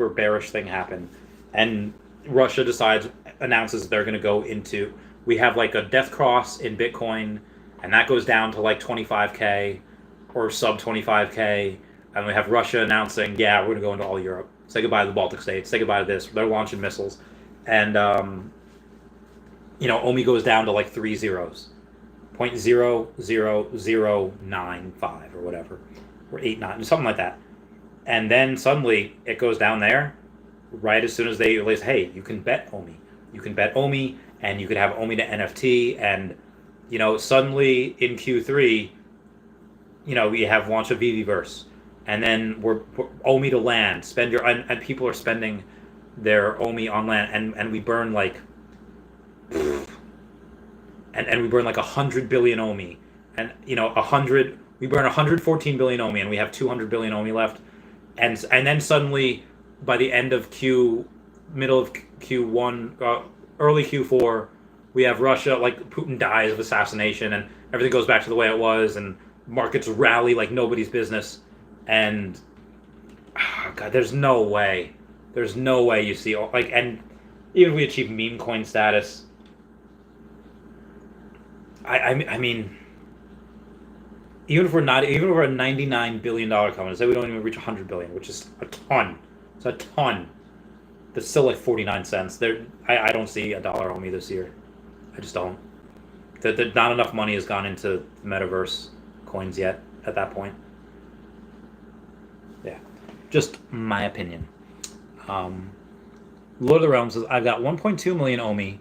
bearish thing happen, and Russia announces they're going to go into. We have like a death cross in Bitcoin, and that goes down to like 25K or sub 25K, and we have Russia announcing, yeah, we're going to go into all Europe. Say goodbye to the Baltic states. Say goodbye to this. They're launching missiles, and Omi goes down to like 3 zeros, 0.00095 or whatever, or 89, something like that, and then suddenly it goes down there, right as soon as they release, hey, you can bet Omi, and you could have Omi to NFT, and suddenly in Q3, we have launch of Viviverse. And then we're Omi to land. Spend your and people are spending their Omi on land, and we burn like and we burn like 100 billion Omi, and we burn 114 billion Omi, and we have 200 billion Omi left, and then suddenly by the end of middle of Q1, early Q4, we have Russia, like Putin dies of assassination, and everything goes back to the way it was, and markets rally like nobody's business. And God, there's no way you see and even if we achieve meme coin status, I mean, even if we're a $99 billion company, say we don't even reach 100 billion, which is a ton. It's a ton. That's still like 49 cents. I don't see $1 Omi this year. I just don't. Not enough money has gone into the metaverse coins yet at that point. Yeah, just my opinion. Lord of the Realms says, I've got 1.2 million Omi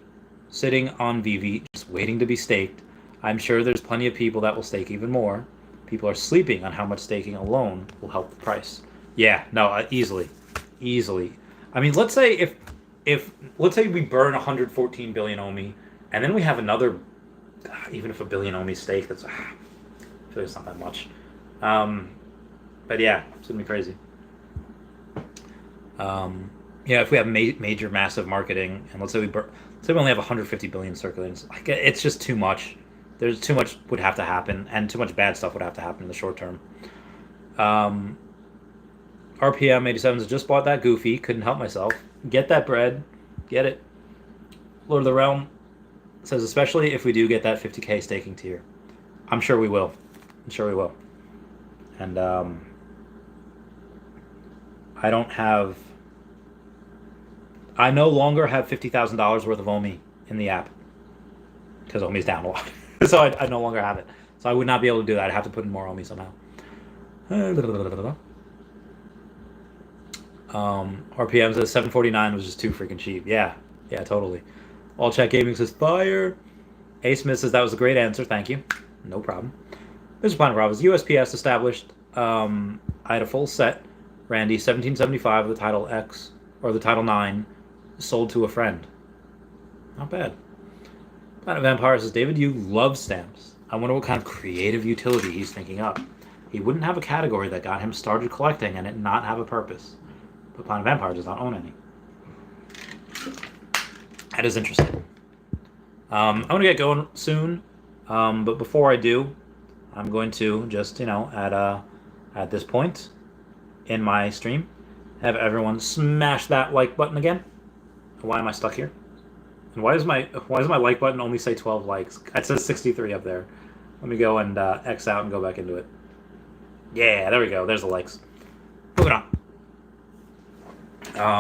sitting on Veve, just waiting to be staked. I'm sure there's plenty of people that will stake even more. People are sleeping on how much staking alone will help the price. Yeah, no, easily. I mean, let's say if we burn 114 billion Omi, and then we have another, even if a billion Omi stake, that's I feel like it's not that much. But yeah, it's gonna be crazy. If we have major, massive marketing, and let's say we only have 150 billion circulating, it's just too much. There's too much would have to happen, and too much bad stuff would have to happen in the short term. RPM 87 has just bought that Goofy. Couldn't help myself. Get that bread. Get it. Lord of the Realm says, especially if we do get that 50K staking tier. I'm sure we will. And I no longer have $50,000 worth of Omi in the app because Omi's down a lot. So I no longer have it. So I would not be able to do that. I'd have to put in more Omi somehow. RPM says 749 was just too freaking cheap. Yeah, totally. All Chat Gaming says fire. A Smith says that was a great answer. Thank you. No problem. Mr. Planet Rob is USPS established. I had a full set. Randy, 1775 of the Title X or the Title 9 sold to a friend. Not bad. Planet Vampire says, David, you love stamps. I wonder what kind of creative utility he's thinking up. He wouldn't have a category that got him started collecting and it not have a purpose. But Planet Vampire does not own any. That is interesting. I'm going to get going soon. But before I do, I'm going to just, at this point in my stream, have everyone smash that like button again. Why am I stuck here? And why does my like button only say 12 likes? It says 63 up there. Let me go and X out and go back into it. Yeah, there we go. There's the likes. Moving on.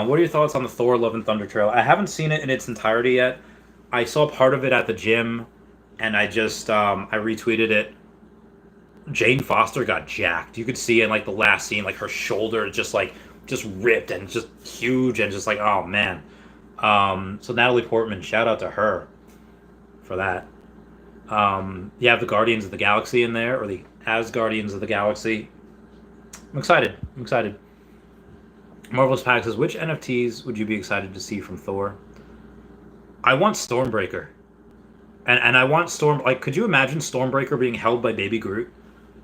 What are your thoughts on the Thor Love and Thunder trailer? I haven't seen it in its entirety yet. I saw part of it at the gym, and I just I retweeted it. Jane Foster got jacked. You could see in like the last scene, like her shoulder just ripped and just huge and just like, oh man. So Natalie Portman, shout out to her for that. You have the Guardians of the Galaxy in there, or the As Guardians of the Galaxy. I'm excited. I'm excited. Marvelous Pack says, which NFTs would you be excited to see from Thor? I want Stormbreaker. And I want Storm, like, could you imagine Stormbreaker being held by Baby Groot?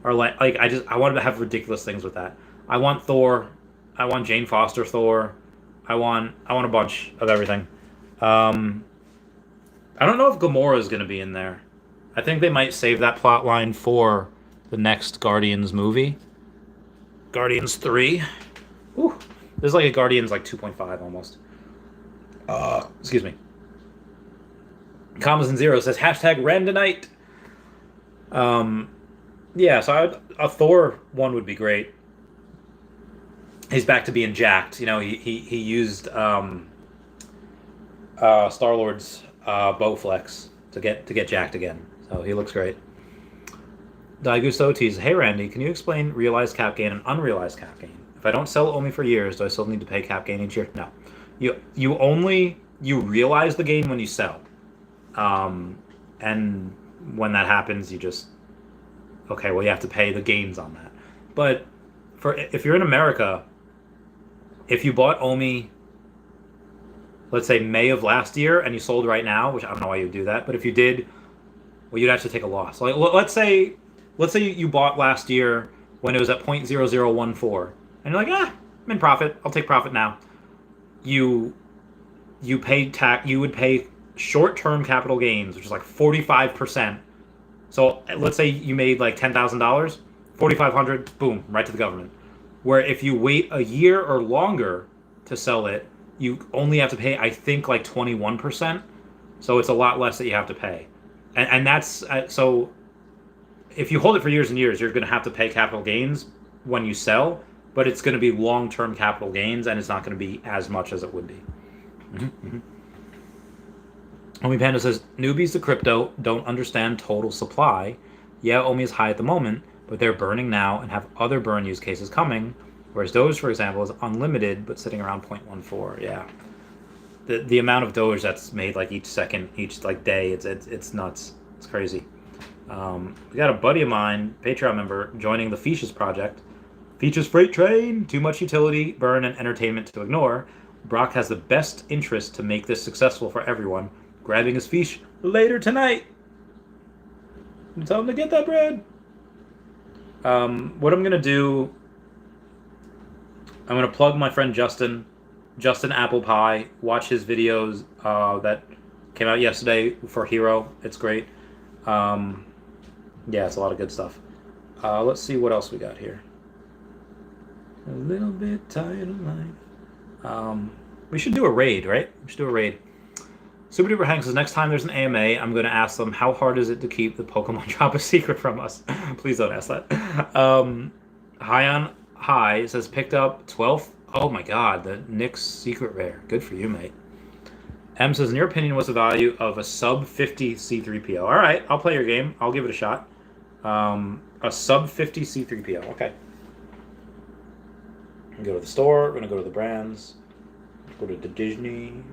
Or like I wanted to have ridiculous things with that. I want Thor. I want Jane Foster Thor. I want a bunch of everything. I don't know if Gamora is going to be in there. I think they might save that plot line for the next Guardians movie. Guardians 3. Ooh. There's like a Guardians like 2.5 almost. Excuse me. Commas and Zero says hashtag Randonite. Yeah, so a Thor one would be great. He's back to being jacked. You know, he used Star-Lord's Bowflex to get jacked again. So he looks great. Daigusto teases, hey Randy, can you explain realized cap gain and unrealized cap gain? If I don't sell Omi for years, do I still need to pay cap gain each year? No. You realize the gain when you sell. And when that happens, you just okay, well you have to pay the gains on that. But if you're in America, if you bought Omi, let's say May of last year, and you sold right now, which I don't know why you'd do that, but if you did, well, you'd actually take a loss. Like let's say you bought last year when it was at 0.0014, and you're like, I'm in profit. I'll take profit now. You paid tax. You would pay short-term capital gains, which is like 45%. So let's say you made like $10,000, $4,500, boom, right to the government. Where if you wait a year or longer to sell it, you only have to pay, I think, like 21%. So it's a lot less that you have to pay. And that's, so if you hold it for years and years, you're going to have to pay capital gains when you sell, but it's going to be long-term capital gains, and it's not going to be as much as it would be. Omi Panda says, newbies to crypto don't understand total supply. Yeah, Omi is high at the moment, but they're burning now and have other burn use cases coming, whereas Doge, for example, is unlimited, but sitting around 0.14. Yeah. The amount of Doge that's made like each second, each like day, it's nuts. It's crazy. We got a buddy of mine, Patreon member, joining the Features project. Features Freight Train, too much utility, burn, and entertainment to ignore. Brock has the best interest to make this successful for everyone, grabbing his fish later tonight. Tell him to get that bread. What I'm gonna do, I'm gonna plug my friend Justin Apple Pie. Watch his videos that came out yesterday for Hero. It's great. Yeah, it's a lot of good stuff. Let's see what else we got here. A little bit tired of life. We should do a raid, right? We should do a raid. Super Duper Hank says, next time there's an AMA, I'm going to ask them, how hard is it to keep the Pokemon drop a secret from us? Please don't ask that. High on High says, picked up 12th. Oh my god, the Nyx secret rare. Good for you, mate. M says, in your opinion, what's the value of a sub 50 C3PO? All right, I'll play your game. I'll give it a shot. A sub 50 C3PO. Okay. We're going to go to the store. We're going to go to the brands. Go to the Disney.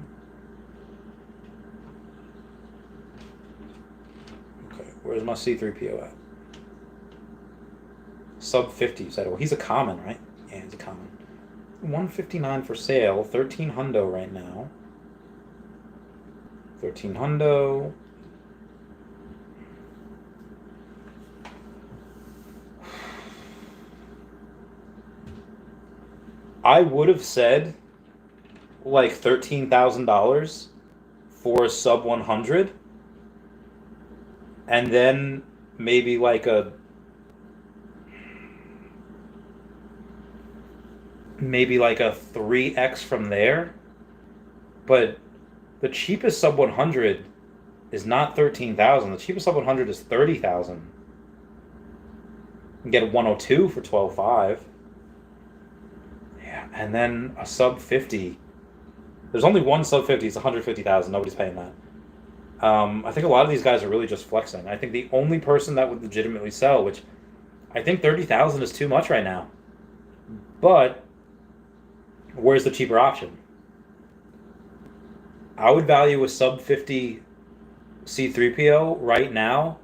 Okay, where's my C3PO at? Sub 50, you said. Well, he's a common, right? Yeah, he's a common. 159 for sale. 13 hundo right now. 13 hundo. I would have said like $13,000 for a sub 100, and then maybe like a 3x from there. But the cheapest sub 100 is not 13,000. The cheapest sub 100 is 30,000. You can get a 102 for 12.5. Yeah, and then a sub 50. There's only one sub 50. It's 150,000. Nobody's paying that. I think a lot of these guys are really just flexing. I think the only person that would legitimately sell, which I think 30,000 is too much right now, but where's the cheaper option? I would value a sub 50 C3PO right now,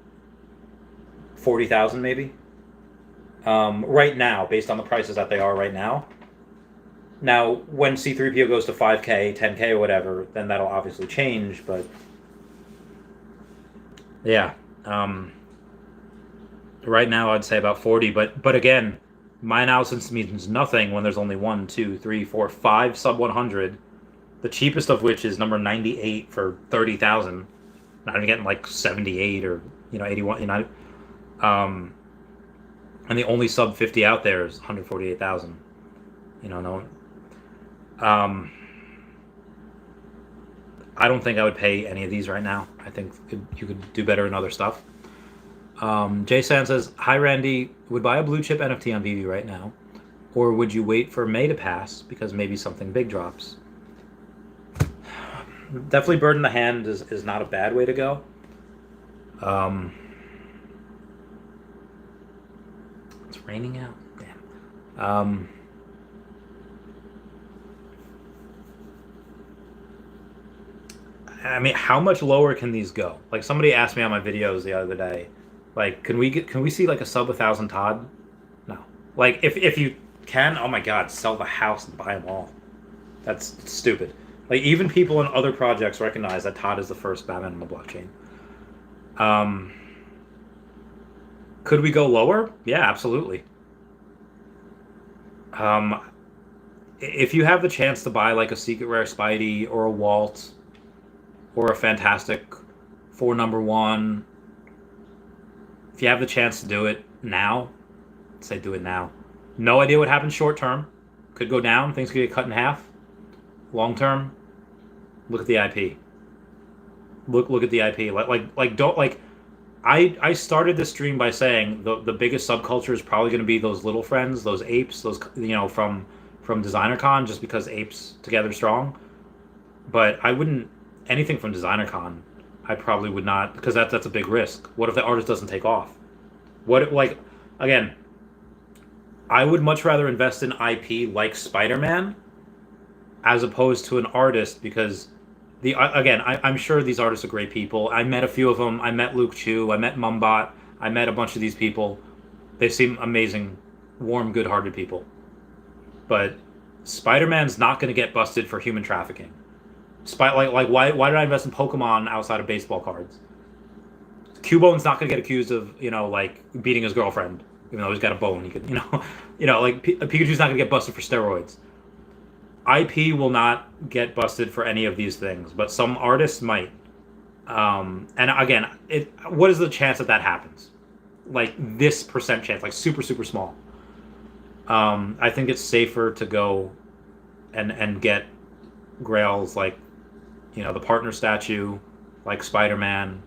40,000 maybe. Right now, based on the prices that they are right now. Now, when C3PO goes to 5K, 10K, or whatever, then that'll obviously change. But yeah, right now I'd say about 40. But again, my analysis means nothing when there's only 1, 2, 3, 4, 5 sub 100. The cheapest of which is number 98 for 30,000. Not even getting like 78 or 81. And the only sub 50 out there is 148,000. No one. I don't think I would pay any of these right now. I think you could do better in other stuff. Jay San says, "Hi Randy, would buy a blue chip NFT on Veve right now, or would you wait for May to pass because maybe something big drops?" Definitely bird in the hand is not a bad way to go. It's raining out. Damn. I mean, how much lower can these go? Like somebody asked me on my videos the other day, like, can we see like a sub 1,000 Todd? No. Like if you can, oh my God, sell the house and buy them all. That's stupid. Like even people in other projects recognize that Todd is the first Batman on the blockchain. Could we go lower? Yeah, absolutely. If you have the chance to buy like a Secret Rare Spidey or a Walt or a Fantastic 4 number 1, if you have the chance to do it now, say do it now. No idea what happens short term. Could go down. Things could get cut in half. Long term, look at the IP. Look at the IP. I started this stream by saying the biggest subculture is probably going to be those little friends, those apes, those from DesignerCon, just because apes together strong. But I wouldn't anything from DesignerCon. I probably would not, because that's a big risk. What if the artist doesn't take off? What if, like, again, I would much rather invest in IP like Spider-Man as opposed to an artist, because I'm sure these artists are great people. I met a few of them. I met Luke Chu. I met Mumbot. I met a bunch of these people. They seem amazing, warm, good-hearted people. But Spider-Man's not going to get busted for human trafficking. Why did I invest in Pokemon outside of baseball cards? Cubone's not going to get accused of beating his girlfriend, even though he's got a bone. He could Pikachu's not going to get busted for steroids. IP will not get busted for any of these things, but some artists might. And again, what is the chance that happens? Like this percent chance, like super, super small. I think it's safer to go and get grails like, the partner statue, like Spider-Man,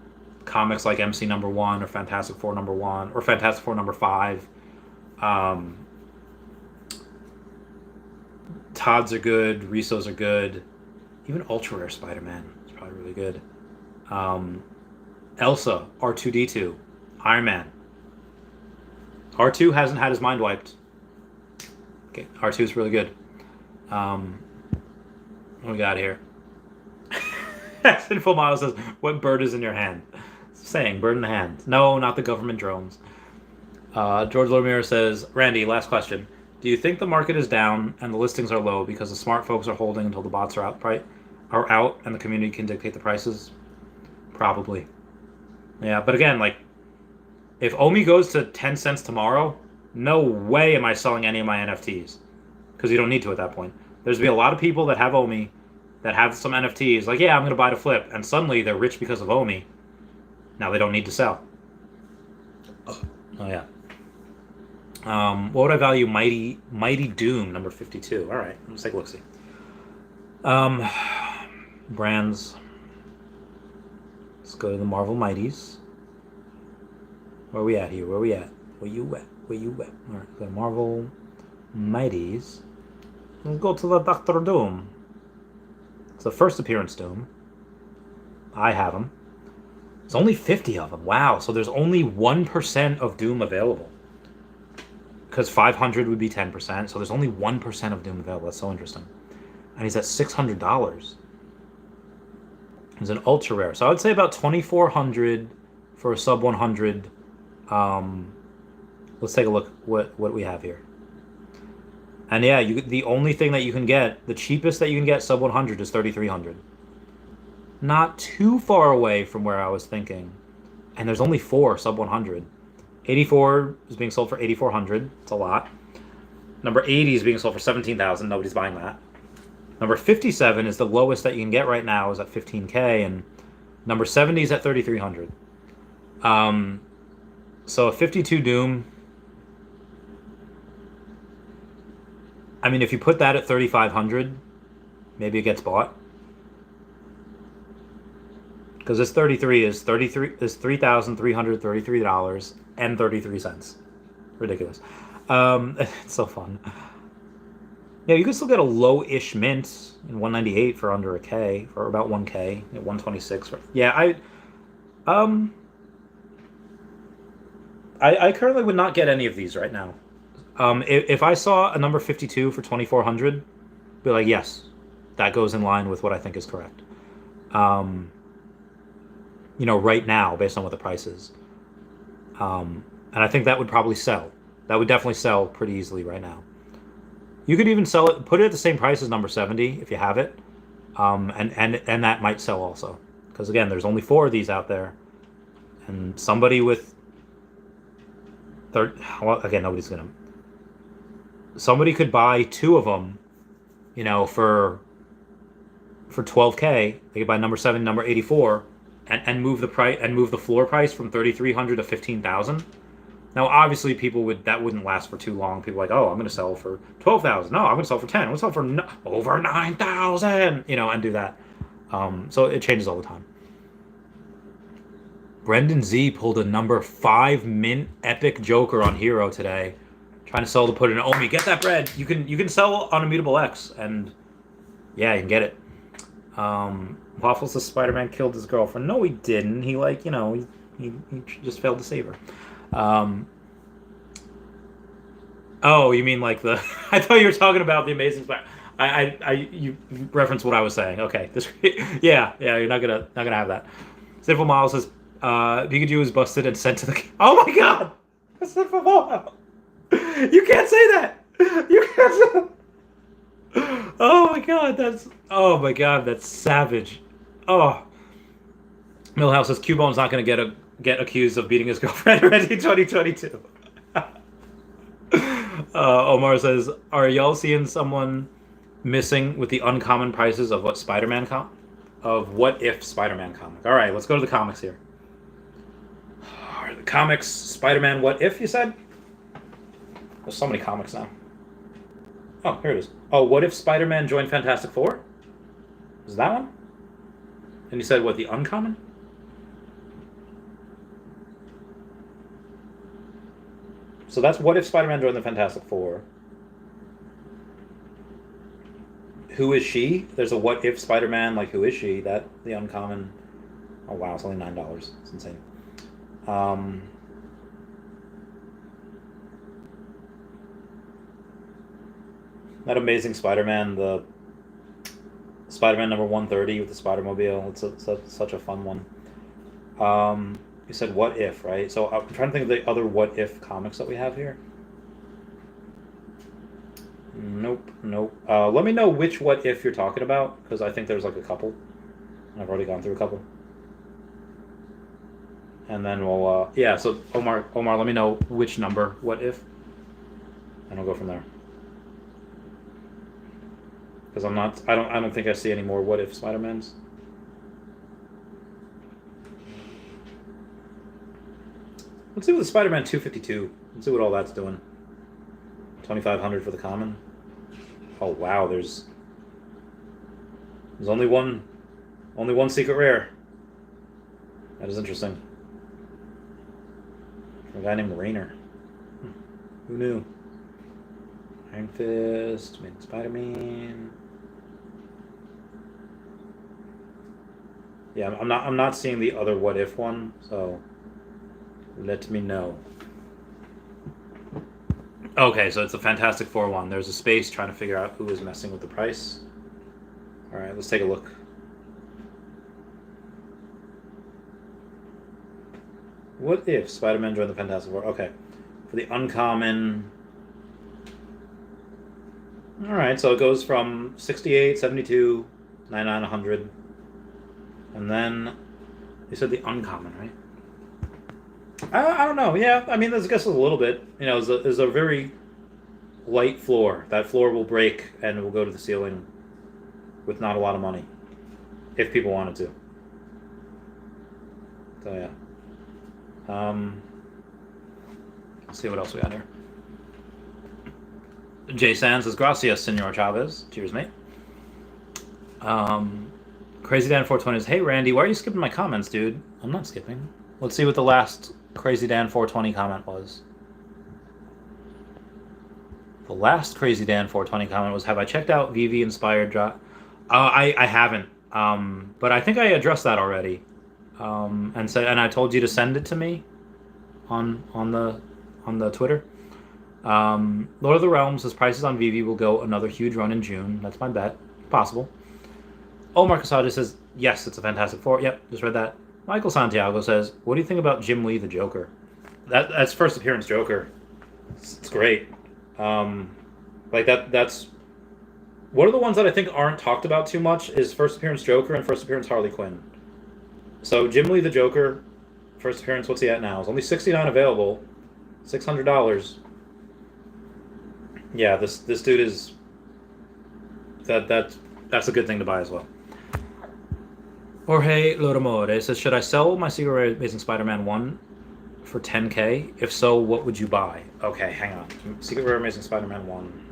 comics like MC number 1 or Fantastic Four number 1 or Fantastic Four number 5. Todds are good, Risos are good, even Ultra Rare Spider-Man is probably really good. Elsa, R2D2, Iron Man. R2 hasn't had his mind wiped. Okay, R2 is really good. What we got here? Sinful Miles says, "What bird is in your hand?" Saying, bird in the hand. No, not the government drones. George Lemire says, "Randy, last question. Do you think the market is down and the listings are low because the smart folks are holding until the bots are out and the community can dictate the prices?" Probably. Yeah, but again, like, if Omi goes to 10 cents tomorrow, no way am I selling any of my NFTs, because you don't need to at that point. There's going to be a lot of people that have Omi, that have some NFTs, like, yeah, I'm going to buy to flip, and suddenly they're rich because of Omi. Now they don't need to sell. Oh yeah. What would I value? Mighty Doom, number 52. All right, let's take a look-see. Brands. Let's go to the Marvel Mighties. Where are we at here? Where are we at? Where you at? All right, go to Marvel Mighties. Let's go to the Dr. Doom. It's the first appearance Doom. I have him. There's only 50 of them. Wow. So there's only 1% of Doom available. Because 500 would be 10%. So there's only 1% of Doom available. That's so interesting. And he's at $600. He's an ultra rare. So I would say about 2,400 for a sub 100. Let's take a look what we have here. And yeah, the only thing that you can get, the cheapest that you can get sub 100 is 3,300. Not too far away from where I was thinking. And there's only 4 sub 100. 84 is being sold for 8,400. It's a lot. Number 80 is being sold for 17,000. Nobody's buying that. Number 57 is the lowest that you can get right now, is at 15K, and number 70 is at 3,300. So a 52 Doom. I mean, if you put that at 3,500, maybe it gets bought. Because this 33 is $3,333 and 33 cents. Ridiculous. It's so fun. Yeah, you can still get a low-ish mint in 198 for under a K, for about 1K, at 126. Yeah, I currently would not get any of these right now. If I saw a number 52 for 2,400, be like, yes, that goes in line with what I think is correct. Right now, based on what the price is. And I think that would probably sell. That would definitely sell pretty easily right now. You could even sell it, put it at the same price as number 70 if you have it. And that might sell also. Because again, there's only 4 of these out there. And somebody with again, nobody's gonna. Somebody could buy 2 of them, for 12K. They could buy number 7, number 84, and move the price and move the floor price from 3,300 to 15,000. Now, obviously, that wouldn't last for too long. People are like, oh, I'm going to sell for 12,000. No, I'm going to sell for 10. I'm going to sell for over 9,000. And do that. So it changes all the time. Brendan Z pulled a number 5 mint epic Joker on Hero today, trying to sell to put in Omi. Get that bread. You can sell on Immutable X, and yeah, you can get it. Waffles says Spider-Man killed his girlfriend. No, he didn't. He he just failed to save her. Oh, you mean like the? I thought you were talking about the Amazing Spider. You referenced what I was saying. Okay, yeah, you're not gonna have that. Sinful Miles says Pikachu was busted and sent to the. Oh my God, Sinful Miles, you can't say that. You can't say that. Oh my God, that's savage. Oh, Millhouse says Cubone's not gonna get accused of beating his girlfriend already 2022. Omar says, are y'all seeing someone missing with the uncommon prices of what if Spider-Man comic? All right, let's go to the comics here. The comics, Spider-Man What If, you said? There's so many comics now. Oh, here it is. Oh, what if Spider-Man joined Fantastic Four? Is that one? And you said what, the uncommon? So that's what if Spider-Man joined the Fantastic Four. Who is she? There's a what if Spider-Man, like who is she? That, the uncommon. Oh wow, it's only $9. It's insane. That Amazing Spider-Man, the Spider-Man number 130 with the Spider-Mobile. It's such a fun one. You said what if, right? So I'm trying to think of the other what if comics that we have here. Nope. Let me know which what if you're talking about, because I think there's like a couple. I've already gone through a couple. And then we'll, yeah, so Omar, let me know which number, what if, and we'll go from there. Because I don't think I see any more what if Spider-Mans. Let's see what the Spider-Man 252. Let's see what all that's doing. 2,500 for the common. Oh wow, there's only one secret rare. That is interesting. A guy named Rainer. Who knew? Iron Fist, Spider-Man. Yeah, I'm not seeing the other What If one, so let me know. Okay, so it's a Fantastic Four one. There's a space trying to figure out who is messing with the price. All right, let's take a look. What if Spider-Man joined the Fantastic Four? Okay, for the uncommon. All right, so it goes from 68, 72, 99, 100. And then you said the uncommon, right? I don't know. Yeah, I mean, I guess a little bit. You know, there's a very light floor. That floor will break and it will go to the ceiling with not a lot of money, if people wanted to. So yeah. Let's see what else we got here. Jay Sands says, "Gracias, Senor Chavez." Cheers, mate. Crazy Dan 420 is, "Hey Randy, why are you skipping my comments, dude?" I'm not skipping. Let's see what the last Crazy Dan 420 comment was. The last Crazy Dan 420 comment was, "Have I checked out Veve inspired drop?" I haven't. But I think I addressed that already. And I told you to send it to me on the Twitter. Lord of the Realms says prices on Veve will go another huge run in June. That's my bet. Possible. Omar Casada says, yes, it's a Fantastic Four. Yep, just read that. Michael Santiago says, what do you think about Jim Lee the Joker? That's first appearance Joker. It's great. That's one of the ones that I think aren't talked about too much is first appearance Joker and first appearance Harley Quinn. So Jim Lee the Joker, first appearance, what's he at now? It's only $69 available. $600. Yeah, this dude is that's a good thing to buy as well. Jorge Loramore says, should I sell my Secret Rare Amazing Spider-Man 1 for $10K? If so, what would you buy? Okay, hang on. Secret Rare Amazing Spider-Man 1.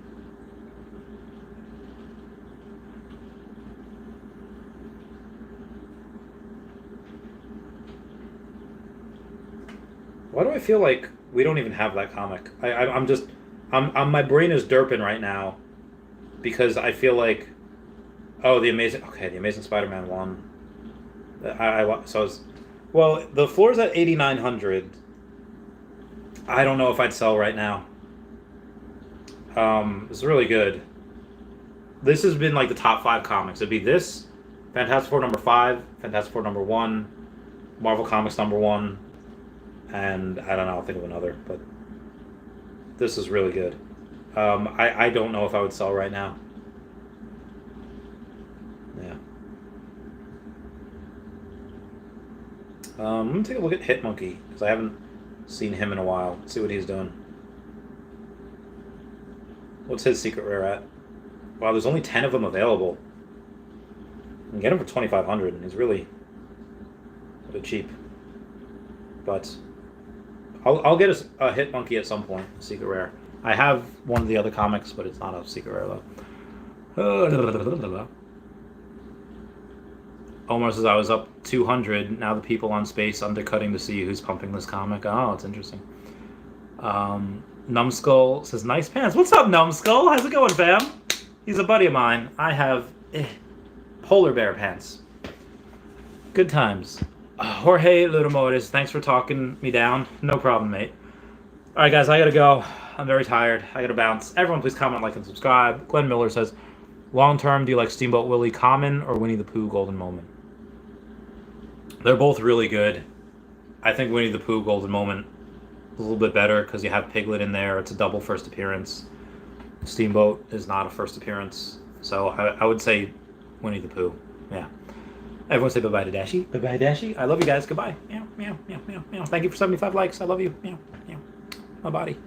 Why do I feel like we don't even have that comic? I'm my brain is derping right now because I feel like, oh, the Amazing Spider-Man 1. Well, the floor's at 8,900. I don't know if I'd sell right now. It's really good. This has been like the top 5 comics. It'd be this, Fantastic Four number 5, Fantastic Four number 1, Marvel Comics number 1, and I don't know, I'll think of another, but this is really good. I don't know if I would sell right now. Yeah. I'm going to take a look at Hitmonkey, because I haven't seen him in a while. Let's see what he's doing. What's his secret rare at? Wow, there's only 10 of them available. You can get him for $2,500, and he's really cheap. But I'll get a Hitmonkey at some point, a secret rare. I have one of the other comics, but it's not a secret rare, though. Omar says, I was up 200. Now the people on Space undercutting to see who's pumping this comic. Oh, it's interesting. Numbskull says, nice pants. What's up, Numbskull? How's it going, fam? He's a buddy of mine. I have polar bear pants. Good times. Jorge Ludamores, thanks for talking me down. No problem, mate. All right, guys, I gotta go. I'm very tired. I gotta bounce. Everyone, please comment, like, and subscribe. Glenn Miller says, long term, do you like Steamboat Willie Common or Winnie the Pooh Golden Moment? They're both really good. I think Winnie the Pooh Golden Moment is a little bit better because you have Piglet in there. It's a double first appearance. Steamboat is not a first appearance. So I would say Winnie the Pooh. Yeah. Everyone say bye-bye to Dashi. Bye-bye, Dashi. I love you guys. Goodbye. Meow, meow, meow, meow, meow. Thank you for 75 likes. I love you. Meow, meow. My body.